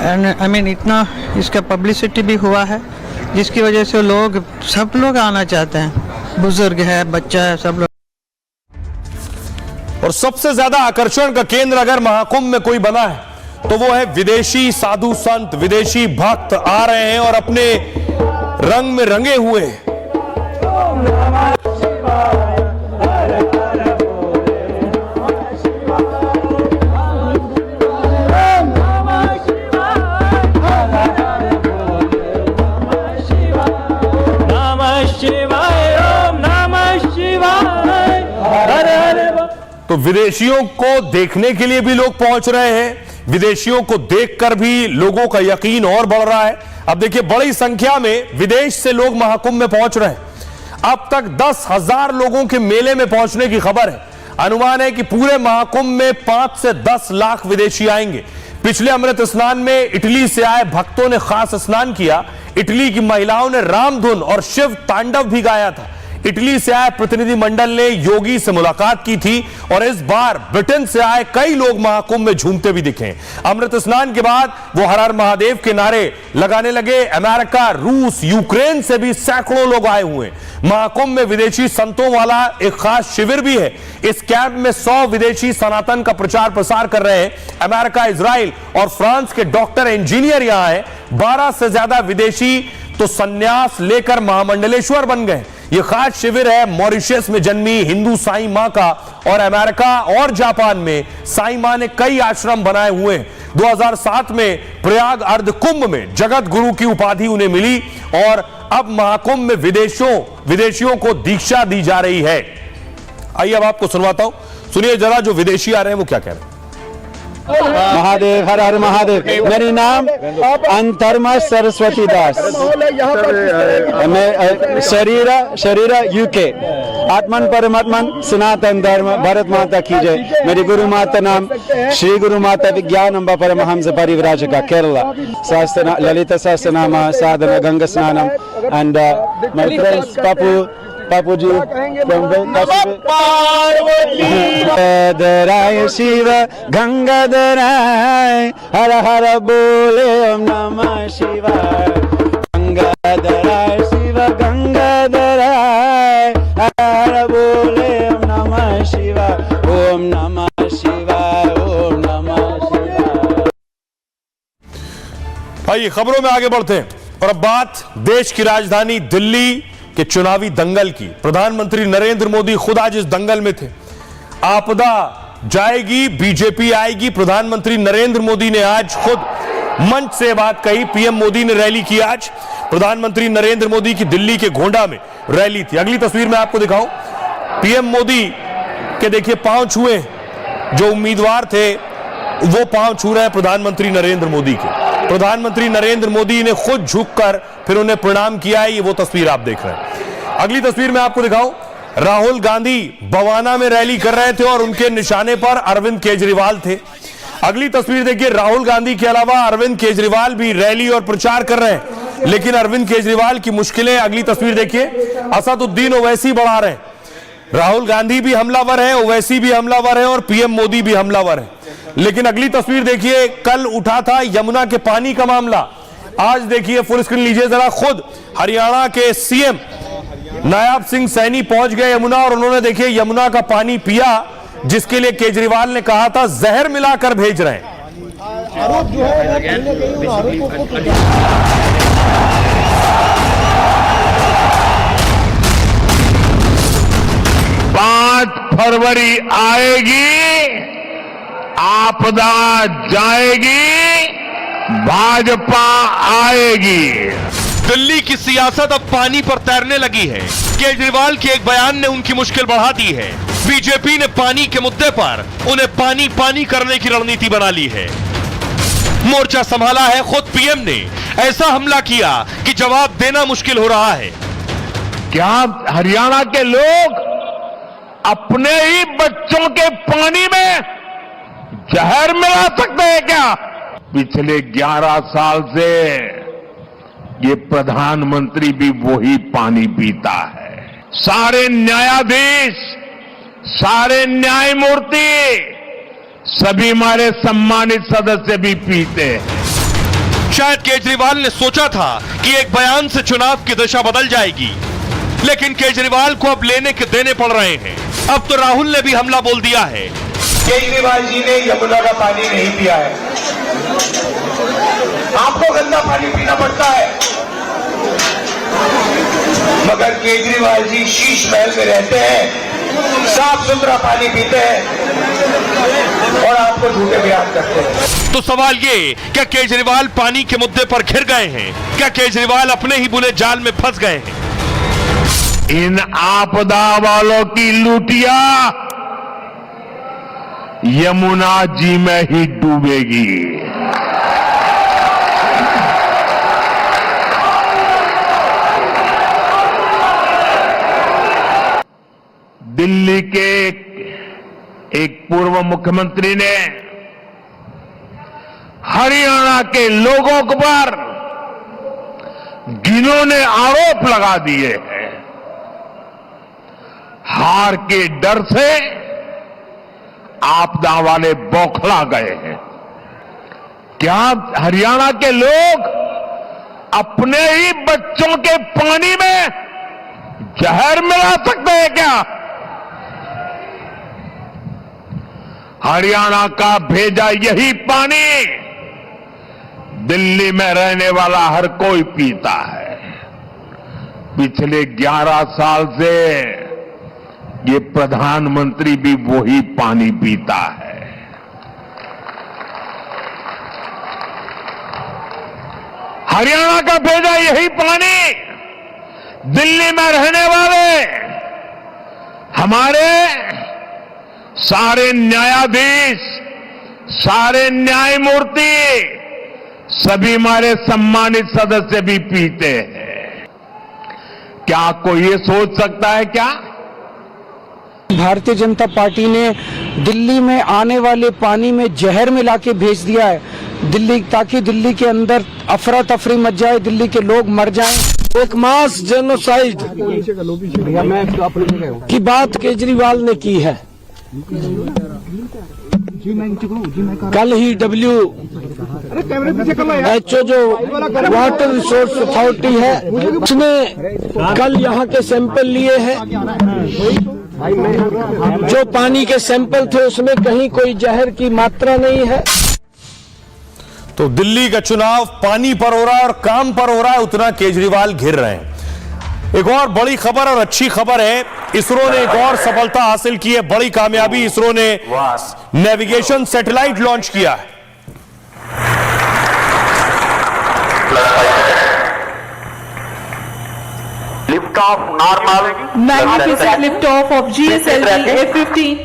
एंड आई मीन इतना इसका पब्लिसिटी भी हुआ है जिसकी वजह से सब लोग आना चाहते हैं। बुजुर्ग है, बच्चा है, सब लोग। और सबसे ज्यादा आकर्षण का केंद्र अगर महाकुंभ में कोई बना है तो वो है विदेशी साधु संत, विदेशी भक्त आ रहे हैं और अपने रंग में रंगे हुए हैं। तो विदेशियों को देखने के लिए भी लोग पहुंच रहे हैं। विदेशियों को देखकर भी लोगों का यकीन और बढ़ रहा है। अब देखिए, बड़ी संख्या में विदेश से लोग महाकुंभ में पहुंच रहे हैं। अब तक 10,000 लोगों के मेले में पहुंचने की खबर है। अनुमान है कि पूरे महाकुंभ में 5 से 10 लाख विदेशी आएंगे। पिछले अमृत स्नान में इटली से आए भक्तों ने खास स्नान किया। इटली की महिलाओं ने रामधुन और शिव तांडव भी गाया था। इटली से आए प्रतिनिधिमंडल ने योगी से मुलाकात की थी और इस बार ब्रिटेन से आए कई लोग महाकुंभ में झूमते भी दिखे। अमृत स्नान के बाद वो हर हर महादेव के नारे लगाने लगे। अमेरिका, रूस, यूक्रेन से भी सैकड़ों लोग आए हुए। महाकुंभ में विदेशी संतों वाला एक खास शिविर भी है। इस कैंप में 100 विदेशी सनातन का प्रचार प्रसार कर रहे हैं। अमेरिका, इजराइल और फ्रांस के डॉक्टर, इंजीनियर यहां हैं। 12 से ज्यादा विदेशी तो संन्यास लेकर महामंडलेश्वर बन गए। यह खास शिविर है मॉरिशस में जन्मी हिंदू साईं मां का और अमेरिका और जापान में साईं मां ने कई आश्रम बनाए हुए हैं। 2007 में प्रयाग अर्ध कुंभ में जगत गुरु की उपाधि उन्हें मिली और अब महाकुंभ में विदेशियों को दीक्षा दी जा रही है। आइए अब आपको सुनवाता हूं, सुनिए जरा जो विदेशी आ रहे हैं वो क्या कह रहे हैं। महादेव, हर हर महादेव। मेरी नाम अंतर्मा सरस्वती दास। मैं शरीर यूके। आत्मन परमात्मन सनातन धर्म भारत माता की जय। मेरी गुरु माता नाम श्री गुरु माता विज्ञानंबा परमहंस परिव्राजका केरला। सहस्त्र ललित सहस्रनाम साधना गंगा स्नानम and my friends Papu ji Gangadharai Shiva Gangadharai Hara Hara Bole Om Namah Shivaya Gangadharai Shiva Gangadharai Hara Hara Bole Om Namah Shivaya Om Namah Shivaya Om Namah Shivaya। आइए खबरों में आगे बढ़ते हैं और अब बात देश की राजधानी दिल्ली के चुनावी दंगल की। प्रधानमंत्री नरेंद्र मोदी खुद आज इस दंगल में थे। आपदा जाएगी, बीजेपी आएगी। प्रधानमंत्री नरेंद्र मोदी ने आज खुद मंच से बात कही। पीएम मोदी ने रैली की। आज प्रधानमंत्री नरेंद्र मोदी की दिल्ली के गोंडा में रैली थी। अगली तस्वीर में आपको दिखाऊं, पीएम मोदी के देखिए पांव छुए, जो उम्मीदवार थे वो पांव छू रहे हैं प्रधानमंत्री नरेंद्र मोदी के। प्रधानमंत्री नरेंद्र मोदी ने खुद झुककर फिर उन्हें प्रणाम किया है। ये वो तस्वीर आप देख रहे हैं। अगली तस्वीर में आपको दिखाऊं, राहुल गांधी बवाना में रैली कर रहे थे और उनके निशाने पर अरविंद केजरीवाल थे। अगली तस्वीर देखिए, राहुल गांधी के अलावा अरविंद केजरीवाल भी रैली और प्रचार कर रहे हैं, लेकिन अरविंद केजरीवाल की मुश्किलें। अगली तस्वीर देखिए, असदुद्दीन ओवैसी बढ़ा रहे हैं। राहुल गांधी भी हमलावर है, ओवैसी भी हमलावर है और पीएम मोदी भी हमलावर है। लेकिन अगली तस्वीर देखिए, कल उठा था यमुना के पानी का मामला। आज देखिए, फुल स्क्रीन लीजिए जरा, खुद हरियाणा के सीएम नायब सिंह सैनी पहुंच गए यमुना और उन्होंने देखिए यमुना का पानी पिया, जिसके लिए केजरीवाल ने कहा था जहर मिलाकर भेज रहे हैं। आरोप जो है 5 फरवरी आएगी, आपदा जाएगी, भाजपा आएगी। दिल्ली की सियासत अब पानी पर तैरने लगी है। केजरीवाल के एक बयान ने उनकी मुश्किल बढ़ा दी है। बीजेपी ने पानी के मुद्दे पर उन्हें पानी पानी करने की रणनीति बना ली है। मोर्चा संभाला है खुद पीएम ने। ऐसा हमला किया कि जवाब देना मुश्किल हो रहा है। क्या हरियाणा के लोग अपने ही बच्चों के पानी में जहर मिला सकते हैं क्या? पिछले 11 साल से ये प्रधानमंत्री भी वही पानी पीता है। सारे न्यायाधीश, सारे न्यायमूर्ति, सभी हमारे सम्मानित सदस्य भी पीते हैं। शायद केजरीवाल ने सोचा था कि एक बयान से चुनाव की दिशा बदल जाएगी, लेकिन केजरीवाल को अब लेने के देने पड़ रहे हैं। अब तो राहुल ने भी हमला बोल दिया है। केजरीवाल जी ने यमुना का पानी नहीं पिया है, आपको गंदा पानी पीना पड़ता है, मगर केजरीवाल जी शीश महल में रहते हैं, साफ सुथरा पानी पीते हैं और आपको झूठे बयान करते हैं। तो सवाल ये, क्या केजरीवाल पानी के मुद्दे पर घिर गए हैं? क्या केजरीवाल अपने ही बुने जाल में फंस गए हैं? इन आपदा वालों की लूटिया यमुना जी में ही डूबेगी। दिल्ली के एक पूर्व मुख्यमंत्री ने हरियाणा के लोगों पर घिनौने आरोप लगा दिए हैं। हार के डर से आपदा वाले बौखला गए हैं। क्या हरियाणा के लोग अपने ही बच्चों के पानी में जहर मिला सकते हैं क्या? हरियाणा का भेजा यही पानी दिल्ली में रहने वाला हर कोई पीता है। पिछले 11 साल से ये प्रधानमंत्री भी वही पानी पीता है। हरियाणा का भेजा यही पानी दिल्ली में रहने वाले हमारे सारे न्यायाधीश, सारे न्यायमूर्ति, सभी हमारे सम्मानित सदस्य भी पीते हैं। क्या कोई ये सोच सकता है क्या? भारतीय जनता पार्टी ने दिल्ली में आने वाले पानी में जहर मिला के भेज दिया है दिल्ली, ताकि दिल्ली के अंदर अफरा तफरी मच जाए, दिल्ली के लोग मर जाएं। एक मास जेनोसाइड की बात केजरीवाल ने की है। कल ही WHO जो वाटर रिसोर्स अथॉरिटी है उसने कल यहाँ के सैंपल लिए हैं। जो पानी के सैंपल थे उसमें कहीं कोई जहर की मात्रा नहीं है। तो दिल्ली का चुनाव पानी पर हो रहा है और काम पर हो रहा है, उतना केजरीवाल घिर रहे हैं। एक और बड़ी खबर और अच्छी खबर है, इसरो ने एक और सफलता हासिल की है, बड़ी कामयाबी। इसरो ने नेविगेशन सैटेलाइट लॉन्च किया है। Lift off normal magnificent lift off GSLV F-15।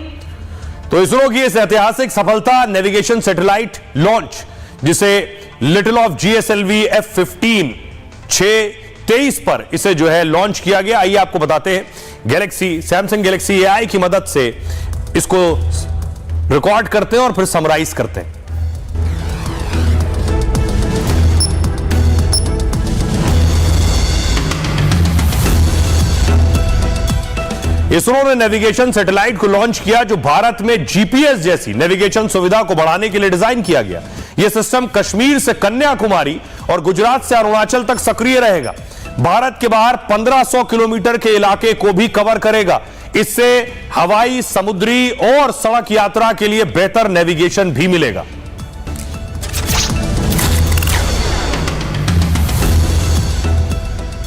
तो इसरो की इस ऐतिहासिक सफलता नेविगेशन सैटेलाइट लॉन्च, जिसे लिटिल ऑफ GSLV F-15 6/23 पर इसे जो है लॉन्च किया गया। आइए आपको बताते हैं। सैमसंग गैलेक्सी AI की मदद से इसको रिकॉर्ड करते हैं और फिर समराइज करते हैं। इसरो ने नेविगेशन सैटेलाइट को लॉन्च किया, जो भारत में GPS जैसी नेविगेशन सुविधा को बढ़ाने के लिए डिजाइन किया गया। यह सिस्टम कश्मीर से कन्याकुमारी और गुजरात से अरुणाचल तक सक्रिय रहेगा। भारत के बाहर 1500 किलोमीटर के इलाके को भी कवर करेगा। इससे हवाई, समुद्री और सड़क यात्रा के लिए बेहतर नेविगेशन भी मिलेगा।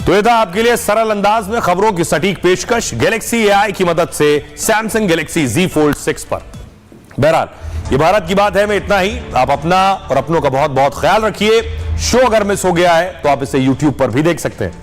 तो यह था आपके लिए सरल अंदाज में खबरों की सटीक पेशकश गैलेक्सी AI की मदद से सैमसंग गैलेक्सी Z Fold 6 पर। बहरहाल ये भारत की बात है में इतना ही। आप अपना और अपनों का बहुत बहुत ख्याल रखिए। शो अगर मिस हो गया है तो आप इसे YouTube पर भी देख सकते हैं।